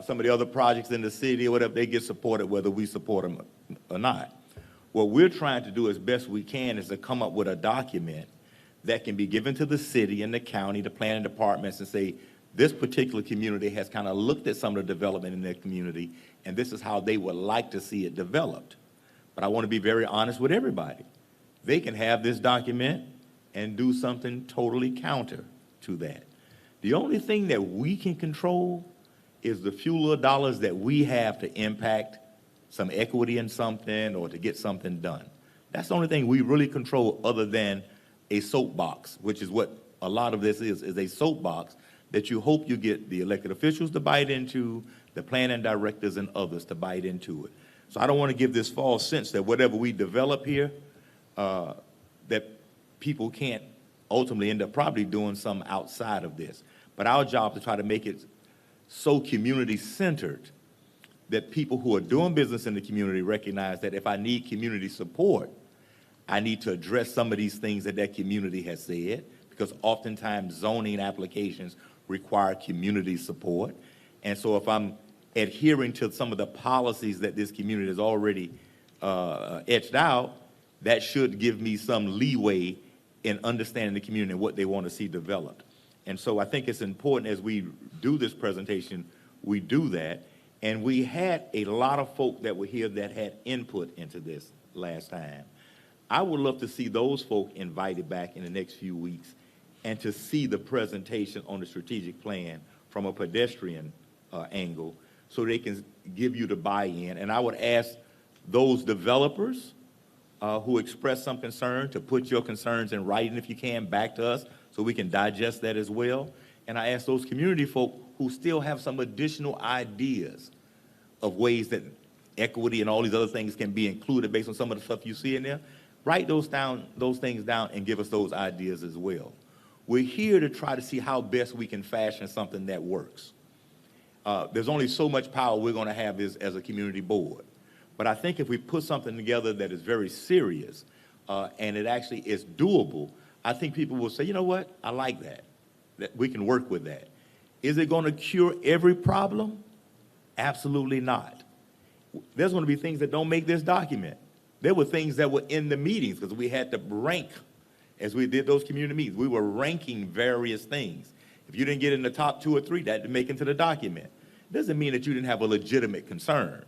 [SPEAKER 11] Some of the other projects in the city or whatever, they get supported whether we support them or not. What we're trying to do as best we can is to come up with a document that can be given to the city and the county, the planning departments, and say, this particular community has kind of looked at some of the development in their community, and this is how they would like to see it developed. But I want to be very honest with everybody. They can have this document and do something totally counter to that. The only thing that we can control is the few little dollars that we have to impact some equity in something or to get something done. That's the only thing we really control, other than a soapbox, which is what a lot of this is a soapbox that you hope you get the elected officials to bite into, the planning directors and others to bite into it. So I don't want to give this false sense that whatever we develop here, that people can't ultimately end up probably doing something outside of this. But our job is to try to make it so community-centered that people who are doing business in the community recognize that if I need community support, I need to address some of these things that that community has said, because oftentimes zoning applications require community support. And so if I'm adhering to some of the policies that this community has already etched out, that should give me some leeway in understanding the community and what they want to see developed. And so I think it's important as we do this presentation, we do that. And we had a lot of folk that were here that had input into this last time. I would love to see those folk invited back in the next few weeks and to see the presentation on the strategic plan from a pedestrian angle so they can give you the buy-in. And I would ask those developers who express some concern to put your concerns in writing if you can back to us so we can digest that as well. And I ask those community folk who still have some additional ideas of ways that equity and all these other things can be included based on some of the stuff you see in there, write those things down and give us those ideas as well. We're here to try to see how best we can fashion something that works. There's only so much power we're going to have as a community board. But I think if we put something together that is very serious and it actually is doable, I think people will say, you know what, I like that we can work with that. Is it going to cure every problem? Absolutely not. There's going to be things that don't make this document. There were things that were in the meetings because we had to rank as we did those community meetings. We were ranking various things. If you didn't get in the top 2 or 3, that didn't make into the document. Doesn't mean that you didn't have a legitimate concern.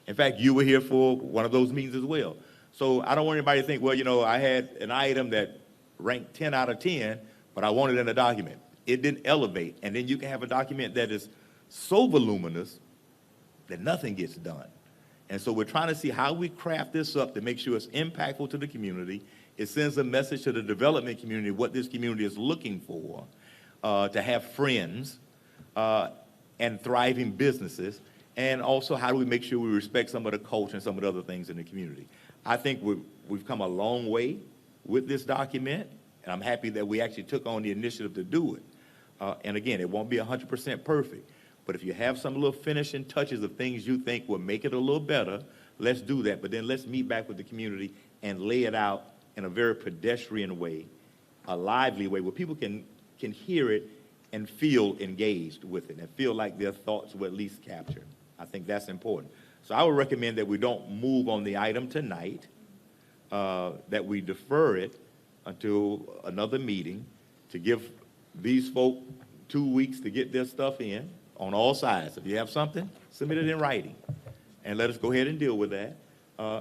[SPEAKER 11] In fact, you were here for one of those meetings as well. So I don't want anybody to think, well, you know, I had an item that ranked 10 out of 10, but I wanted it in a document. It didn't elevate. And then you can have a document that is so voluminous that nothing gets done. And so we're trying to see how we craft this up to make sure it's impactful to the community. It sends a message to the development community, what this community is looking for, to have friends and thriving businesses. And also, how do we make sure we respect some of the culture and some of the other things in the community? I think we've come a long way with this document, and I'm happy that we actually took on the initiative to do it. And again, it won't be 100% perfect. But if you have some little finishing touches of things you think will make it a little better, let's do that. But then let's meet back with the community and lay it out in a very pedestrian way, a lively way, where people can hear it and feel engaged with it and feel like their thoughts were at least captured. I think that's important. So I would recommend that we don't move on the item tonight, that we defer it until another meeting to give these folk 2 weeks to get their stuff in on all sides. If you have something, submit it in writing and let us go ahead and deal with that.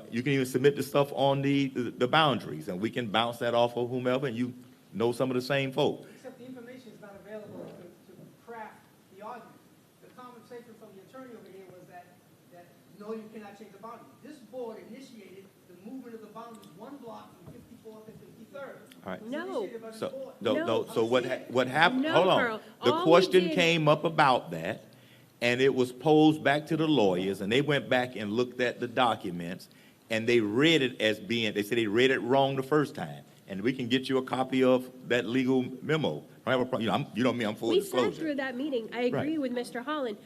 [SPEAKER 11] You can even submit the stuff on the boundaries, and we can bounce that off of whomever, and you know some of the same folk.
[SPEAKER 9] Except the information is not available to craft the argument. The conversation from the attorney over here was that no, you cannot change the boundary. This board initiated the movement of the boundaries one block from 54th to 53rd.
[SPEAKER 11] All right.
[SPEAKER 6] No.
[SPEAKER 11] So what happened?
[SPEAKER 6] No,
[SPEAKER 11] Hold on.
[SPEAKER 6] Carl.
[SPEAKER 11] The
[SPEAKER 6] All we
[SPEAKER 11] question
[SPEAKER 6] did-
[SPEAKER 11] came up about that, and it was posed back to the lawyers, and they went back and looked at the documents, and they read it as being. They said they read it wrong the first time, and we can get you a copy of that legal memo. I have a problem. You know me. I'm full
[SPEAKER 6] We
[SPEAKER 11] disclosure.
[SPEAKER 6] sat through that meeting. I agree
[SPEAKER 11] Right.
[SPEAKER 6] with Mr. Holland.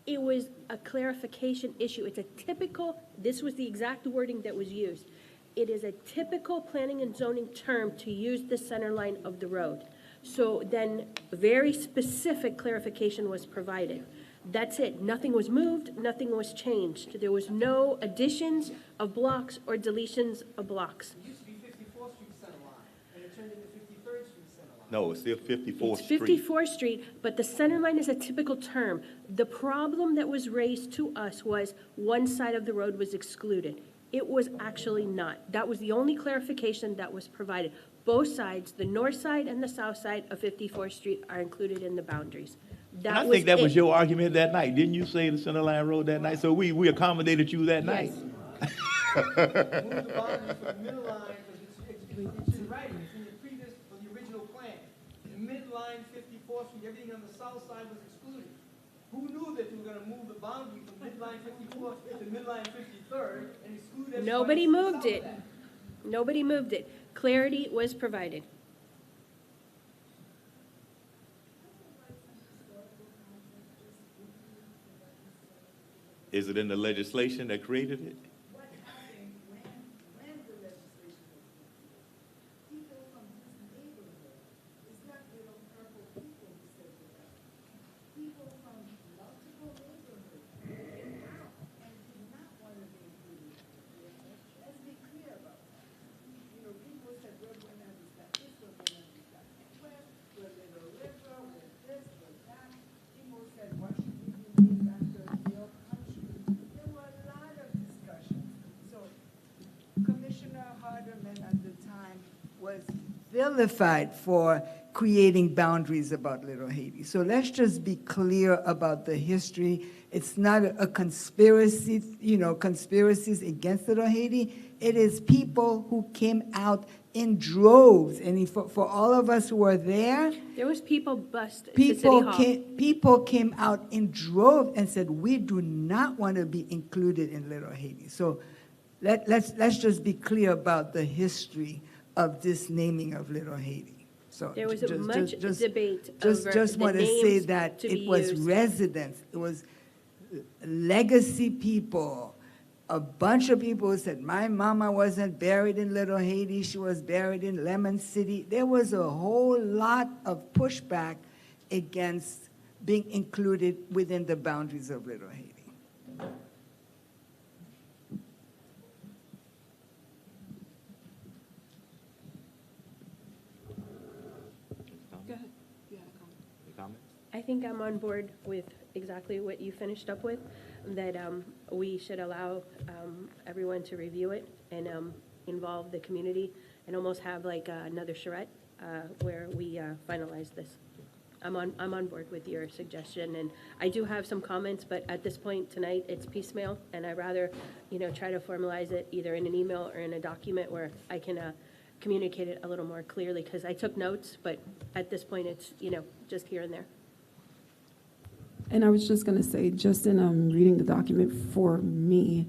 [SPEAKER 6] It was a clarification issue. It's a typical, this was the exact wording that was used. It is a typical planning and zoning term to use the center line of the road. So then very specific clarification was provided. That's it. Nothing was moved, nothing was changed. There was no additions of blocks or deletions of blocks.
[SPEAKER 9] It used to be 54th Street center line, and it turned into 53rd Street center line.
[SPEAKER 11] No, it's still 54th
[SPEAKER 6] It's
[SPEAKER 11] Street.
[SPEAKER 6] 54th Street, but the center line is a typical term. The problem that was raised to us was one side of the road was excluded. It was actually not. That was the only clarification that was provided. Both sides, the north side and the south side of 54th Street, are included in the boundaries.
[SPEAKER 11] And I think that was your argument that night. Didn't you say the center line road that night? So we accommodated you that night.
[SPEAKER 6] Yes.
[SPEAKER 9] Move the boundary from the middle line, because it's in writing, it's in the previous, or the original plan. The midline 54th Street, everything on the south side was excluded. Who knew that you were gonna move the boundary from midline 54th to midline 53rd and exclude everybody?
[SPEAKER 6] Nobody
[SPEAKER 9] to the
[SPEAKER 6] moved
[SPEAKER 9] south
[SPEAKER 6] it.
[SPEAKER 9] of that?
[SPEAKER 6] Nobody moved it. Clarity was provided.
[SPEAKER 11] Is it in the legislation that created it?
[SPEAKER 12] What happened when the legislation was passed? People from this neighborhood, it's not little purple people who said that. People from multiple neighborhoods came out and did not want to be included.
[SPEAKER 10] vilified for creating boundaries about Little Haiti. So let's just be clear about the history. It's not a conspiracy, conspiracies against Little Haiti. It is people who came out in droves. And for all of us who were there,
[SPEAKER 6] There was people bussed to City Hall.
[SPEAKER 10] people came out in droves and said, we do not want to be included in Little Haiti. So let's just be clear about the history of this naming of Little Haiti. So
[SPEAKER 6] There was much debate
[SPEAKER 10] just
[SPEAKER 6] over the
[SPEAKER 10] want to say
[SPEAKER 6] names
[SPEAKER 10] that
[SPEAKER 6] to
[SPEAKER 10] it
[SPEAKER 6] be
[SPEAKER 10] was
[SPEAKER 6] used.
[SPEAKER 10] residents, it was legacy people, a bunch of people who said, my mama wasn't buried in Little Haiti, she was buried in Lemon City. There was a whole lot of pushback against being included within the boundaries of Little Haiti.
[SPEAKER 3] Go ahead. You had a comment.
[SPEAKER 11] Any comments?
[SPEAKER 6] I think I'm on board with exactly what you finished up with, that we should allow everyone to review it and involve the community and almost have like another charrette where we finalize this. I'm on board with your suggestion, and I do have some comments, but at this point tonight, it's piecemeal, and I'd rather, try to formalize it either in an email or in a document where I can communicate it a little more clearly, because I took notes, but at this point, it's, just here and there.
[SPEAKER 3] And I was just going to say, just in reading the document for me,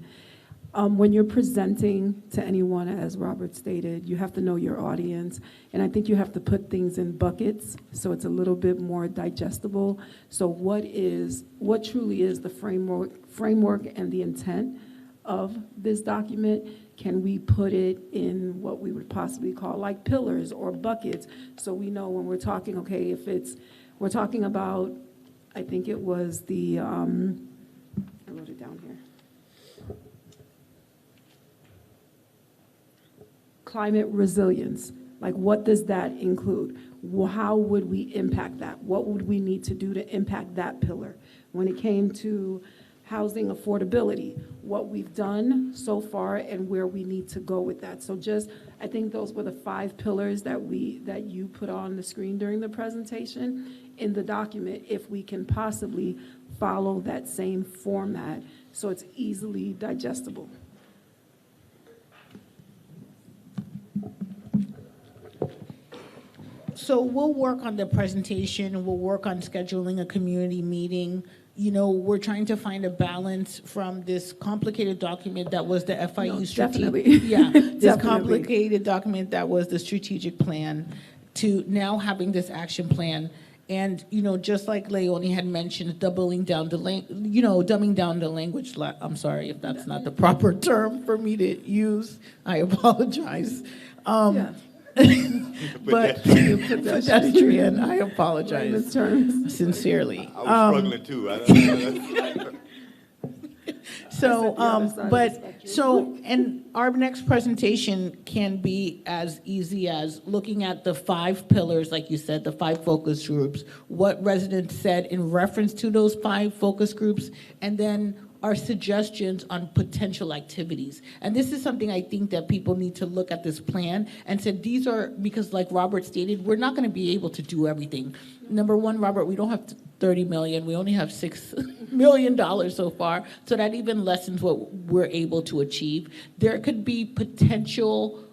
[SPEAKER 3] when you're presenting to anyone, as Robert stated, you have to know your audience. And I think you have to put things in buckets so it's a little bit more digestible. So what truly is the framework and the intent of this document? Can we put it in what we would possibly call like pillars or buckets? So we know when we're talking, okay, we're talking about, I think it was I wrote it down here. Climate resilience, like what does that include? How would we impact that? What would we need to do to impact that pillar? When it came to housing affordability, what we've done so far and where we need to go with that. So I think those were the 5 pillars that you put on the screen during the presentation in the document, if we can possibly follow that same format so it's easily digestible.
[SPEAKER 1] So we'll work on the presentation, we'll work on scheduling a community meeting. We're trying to find a balance from this complicated document that was the FIU
[SPEAKER 3] definitely.
[SPEAKER 1] Yeah, this
[SPEAKER 3] Definitely.
[SPEAKER 1] complicated document that was the strategic plan to now having this action plan. And, just like Leonie had mentioned, dumbing down the language. I'm sorry if that's not the proper term for me to use. I apologize.
[SPEAKER 3] Yeah.
[SPEAKER 1] But pedestrian, I apologize
[SPEAKER 3] Layman's terms.
[SPEAKER 1] sincerely.
[SPEAKER 11] I was struggling too.
[SPEAKER 1] And our next presentation can be as easy as looking at the 5 pillars, like you said, the 5 focus groups, what residents said in reference to those 5 focus groups, and then our suggestions on potential activities. And this is something I think that people need to look at this plan and said, because like Robert stated, we're not gonna be able to do everything. Number one, Robert, we don't have 30 million, we only have $6 million so far, so that even lessens what we're able to achieve. There could be potential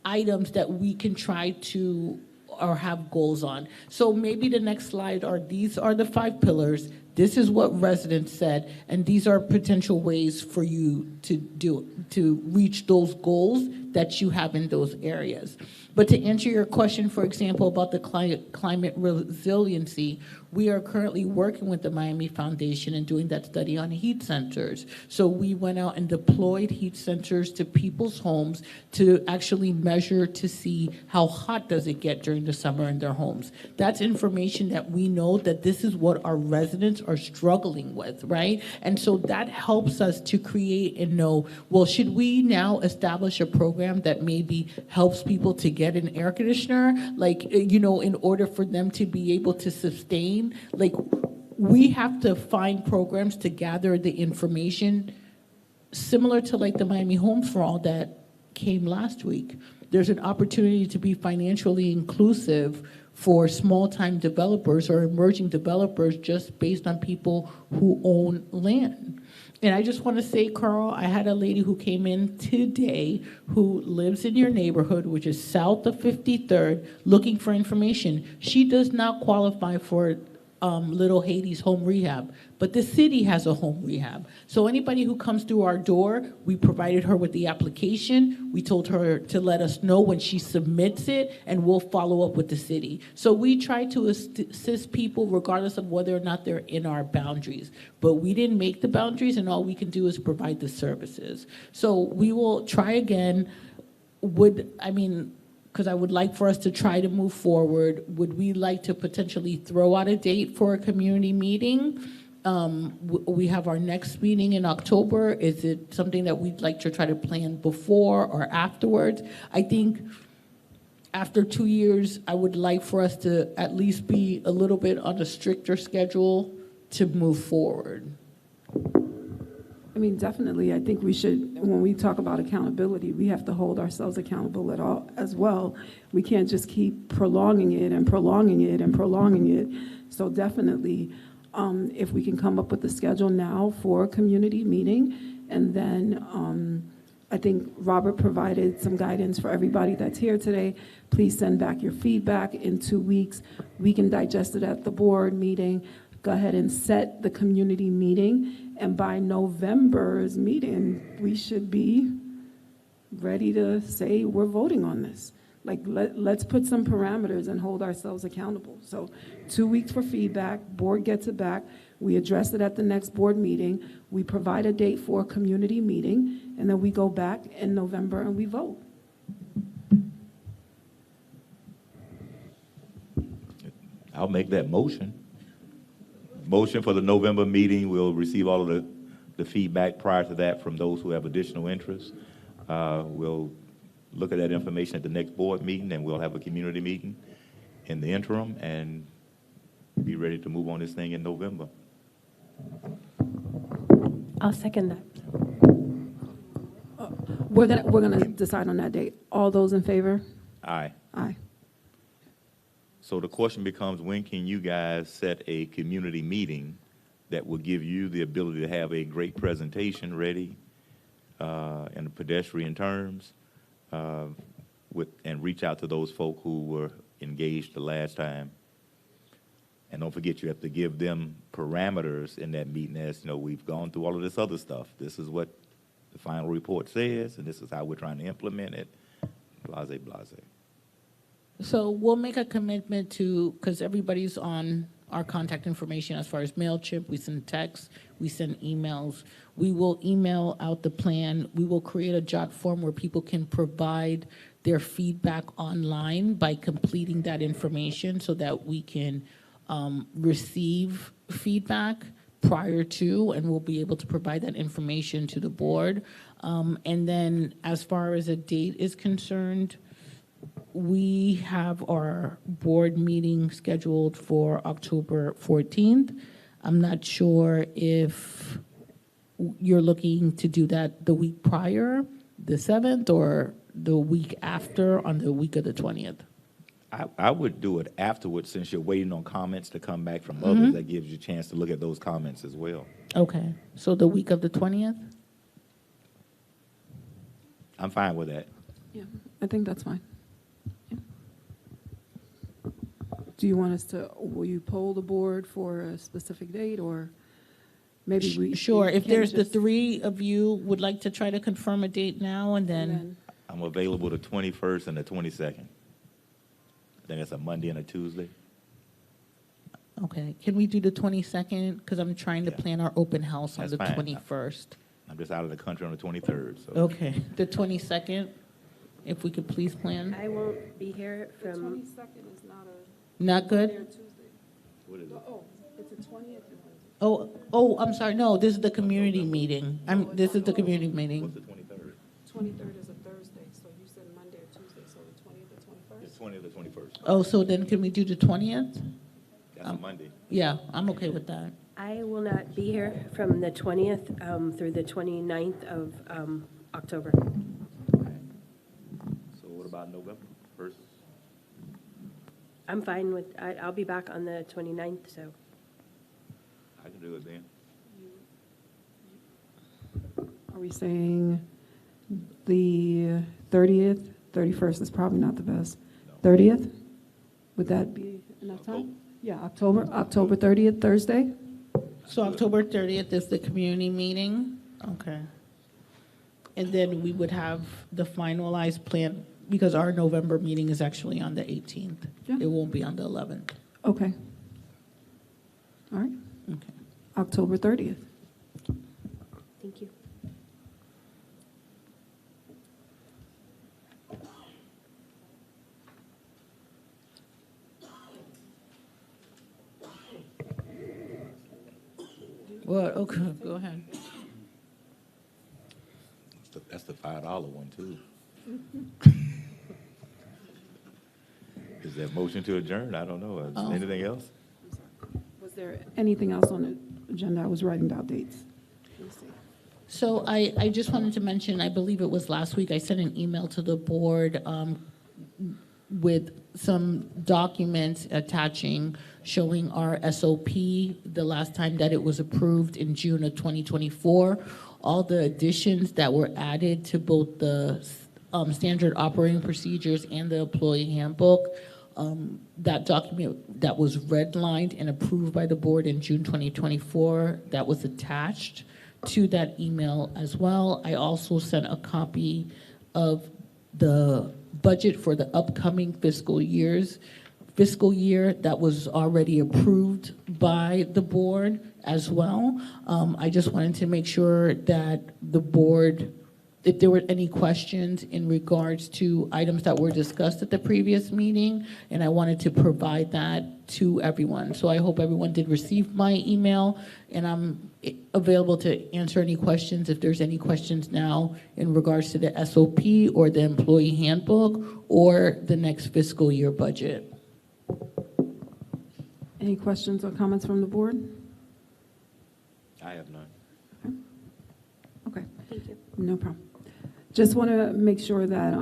[SPEAKER 1] items that we can try to or have goals on. So maybe the next slide these are the 5 pillars. This is what residents said, and these are potential ways for you to reach those goals that you have in those areas. But to answer your question, for example, about the climate resiliency, we are currently working with the Miami Foundation and doing that study on heat sensors. So we went out and deployed heat sensors to people's homes to actually measure to see how hot does it get during the summer in their homes. That's information that we know that this is what our residents are struggling with, right? And so that helps us to create and know, well, should we now establish a program that maybe helps people to get an air conditioner, in order for them to be able to sustain, we have to find programs to gather the information similar to the Miami Homes for All that came last week. there's an opportunity to be financially inclusive for small-time developers or emerging developers just based on people who own land. And I just want to say, Carl, I had a lady who came in today who lives in your neighborhood, which is south of 53rd, looking for information. She does not qualify for Little Haiti's home rehab, but the city has a home rehab. So anybody who comes through our door, we provided her with the application. We told her to let us know when she submits it, and we'll follow up with the city. So we try to assist people regardless of whether or not they're in our boundaries. But we didn't make the boundaries, and all we can do is provide the services. So we will try again. Because I would like for us to try to move forward, would we like to potentially throw out a date for a community meeting? We have our next meeting in October. Is it something that we'd like to try to plan before or afterwards? I think after 2 years, I would like for us to at least be a little bit on a stricter schedule to move forward.
[SPEAKER 3] I mean, definitely, I think we should, when we talk about accountability, we have to hold ourselves accountable at all as well. We can't just keep prolonging it and prolonging it and prolonging it. So definitely, if we can come up with a schedule now for a community meeting, and then I think Robert provided some guidance for everybody that's here today. Please send back your feedback in 2 weeks. We can digest it at the board meeting. Go ahead and set the community meeting, and by November's meeting, we should be ready to say we're voting on this. Like, let's put some parameters and hold ourselves accountable. So 2 weeks for feedback, board gets it back, we address it at the next board meeting, we provide a date for a community meeting, and then we go back in November and we vote.
[SPEAKER 11] I'll make that motion. Motion for the November meeting. We'll receive all of the feedback prior to that from those who have additional interest. We'll look at that information at the next board meeting, and we'll have a community meeting in the interim and be ready to move on this thing in November.
[SPEAKER 6] I'll second that.
[SPEAKER 3] We're gonna decide on that date. All those in favor?
[SPEAKER 11] Aye.
[SPEAKER 3] Aye.
[SPEAKER 11] So the question becomes, when can you guys set a community meeting that will give you the ability to have a great presentation ready in pedestrian terms and reach out to those folk who were engaged the last time? And don't forget, you have to give them parameters in that meeting as, we've gone through all of this other stuff. This is what the final report says, and this is how we're trying to implement it, blase, blase.
[SPEAKER 1] So we'll make a commitment to, because everybody's on our contact information as far as MailChimp, we send texts, we send emails. We will email out the plan. We will create a jot form where people can provide their feedback online by completing that information so that we can receive feedback prior to, and we'll be able to provide that information to the board. And then as far as a date is concerned, we have our board meeting scheduled for October 14th. I'm not sure if you're looking to do that the week prior, the 7th, or the week after on the week of the 20th.
[SPEAKER 11] I would do it afterwards, since you're waiting on comments to come back from others. That gives you a chance to look at those comments as well.
[SPEAKER 1] Okay, so the week of the 20th?
[SPEAKER 11] I'm fine with that.
[SPEAKER 3] Yeah, I think that's fine. Yeah. Do you want us to, will you poll the board for a specific date, or maybe we?
[SPEAKER 1] Sure, if
[SPEAKER 3] can
[SPEAKER 1] there's the
[SPEAKER 3] just-
[SPEAKER 1] three of you would like to try to confirm a date now, and then,
[SPEAKER 11] I'm available the 21st and the 22nd. I think that's a Monday and a Tuesday.
[SPEAKER 1] okay, can we do the 22nd? Because I'm trying to
[SPEAKER 11] Yeah.
[SPEAKER 1] plan our open house on
[SPEAKER 11] That's
[SPEAKER 1] the
[SPEAKER 11] fine.
[SPEAKER 1] 21st.
[SPEAKER 11] I'm just out of the country on the 23rd, so.
[SPEAKER 1] Okay, the 22nd, if we could please plan.
[SPEAKER 6] I won't be here
[SPEAKER 3] The
[SPEAKER 6] from,
[SPEAKER 3] 22nd is not a.
[SPEAKER 1] Not good?
[SPEAKER 3] Monday or Tuesday.
[SPEAKER 11] What is it?
[SPEAKER 3] Oh, it's the 20th.
[SPEAKER 1] Oh, I'm sorry, no, this is the community meeting. This is the community
[SPEAKER 11] What's
[SPEAKER 1] meeting.
[SPEAKER 11] the 23rd?
[SPEAKER 3] 23rd is a Thursday, so you said Monday or Tuesday, so the 20th or 21st?
[SPEAKER 11] It's 20th or 21st.
[SPEAKER 1] Oh, so then can we do the 20th?
[SPEAKER 11] That's a Monday.
[SPEAKER 1] Yeah, I'm okay with that.
[SPEAKER 6] I will not be here from the 20th through the 29th of October.
[SPEAKER 11] So what about November 1st?
[SPEAKER 6] I'm fine with, I'll be back on the 29th, so.
[SPEAKER 11] I can do it then.
[SPEAKER 3] Are we saying the 30th? 31st is probably not the best. 30th? Would that be enough
[SPEAKER 11] October.
[SPEAKER 3] time? Yeah, October 30th, Thursday?
[SPEAKER 1] So October 30th is the community meeting? Okay. And then we would have the finalized plan, because our November meeting is actually on the 18th.
[SPEAKER 3] Yeah.
[SPEAKER 1] It won't be on the 11th.
[SPEAKER 3] Okay. All right,
[SPEAKER 1] Okay.
[SPEAKER 3] October 30th.
[SPEAKER 6] Thank you.
[SPEAKER 1] Well, okay, go ahead.
[SPEAKER 11] That's the $5 one, too. Is that motion to adjourn? I don't know. Is anything else?
[SPEAKER 3] Was there anything else on the agenda? I was writing down dates. Let me see.
[SPEAKER 1] So I just wanted to mention, I believe it was last week, I sent an email to the board with some documents attaching, showing our SOP, the last time that it was approved in June of 2024. All the additions that were added to both the standard operating procedures and the employee handbook. That document that was redlined and approved by the board in June 2024, that was attached to that email as well. I also sent a copy of the budget for the upcoming fiscal year that was already approved by the board as well. I just wanted to make sure that the board, if there were any questions in regards to items that were discussed at the previous meeting, and I wanted to provide that to everyone. So I hope everyone did receive my email, and I'm available to answer any questions if there's any questions now in regards to the SOP or the employee handbook or the next fiscal year budget.
[SPEAKER 3] Any questions or comments from the board?
[SPEAKER 11] I have none.
[SPEAKER 3] Okay.
[SPEAKER 6] Thank you.
[SPEAKER 3] No problem. Just want to make sure that,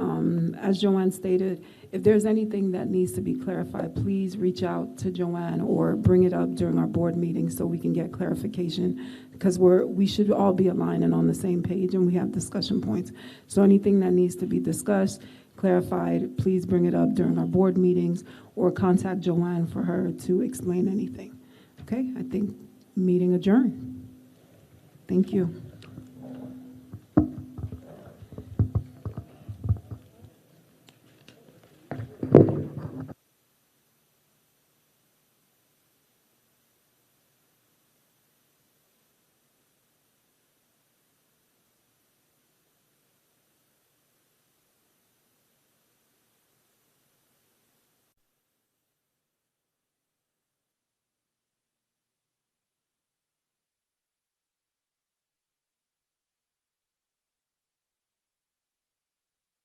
[SPEAKER 3] as Joanne stated, if there's anything that needs to be clarified, please reach out to Joanne or bring it up during our board meeting so we can get clarification, because we should all be aligned and on the same page, and we have discussion points. So anything that needs to be discussed, clarified, please bring it up during our board meetings or contact Joanne for her to explain anything. Okay, I think meeting adjourned. Thank you.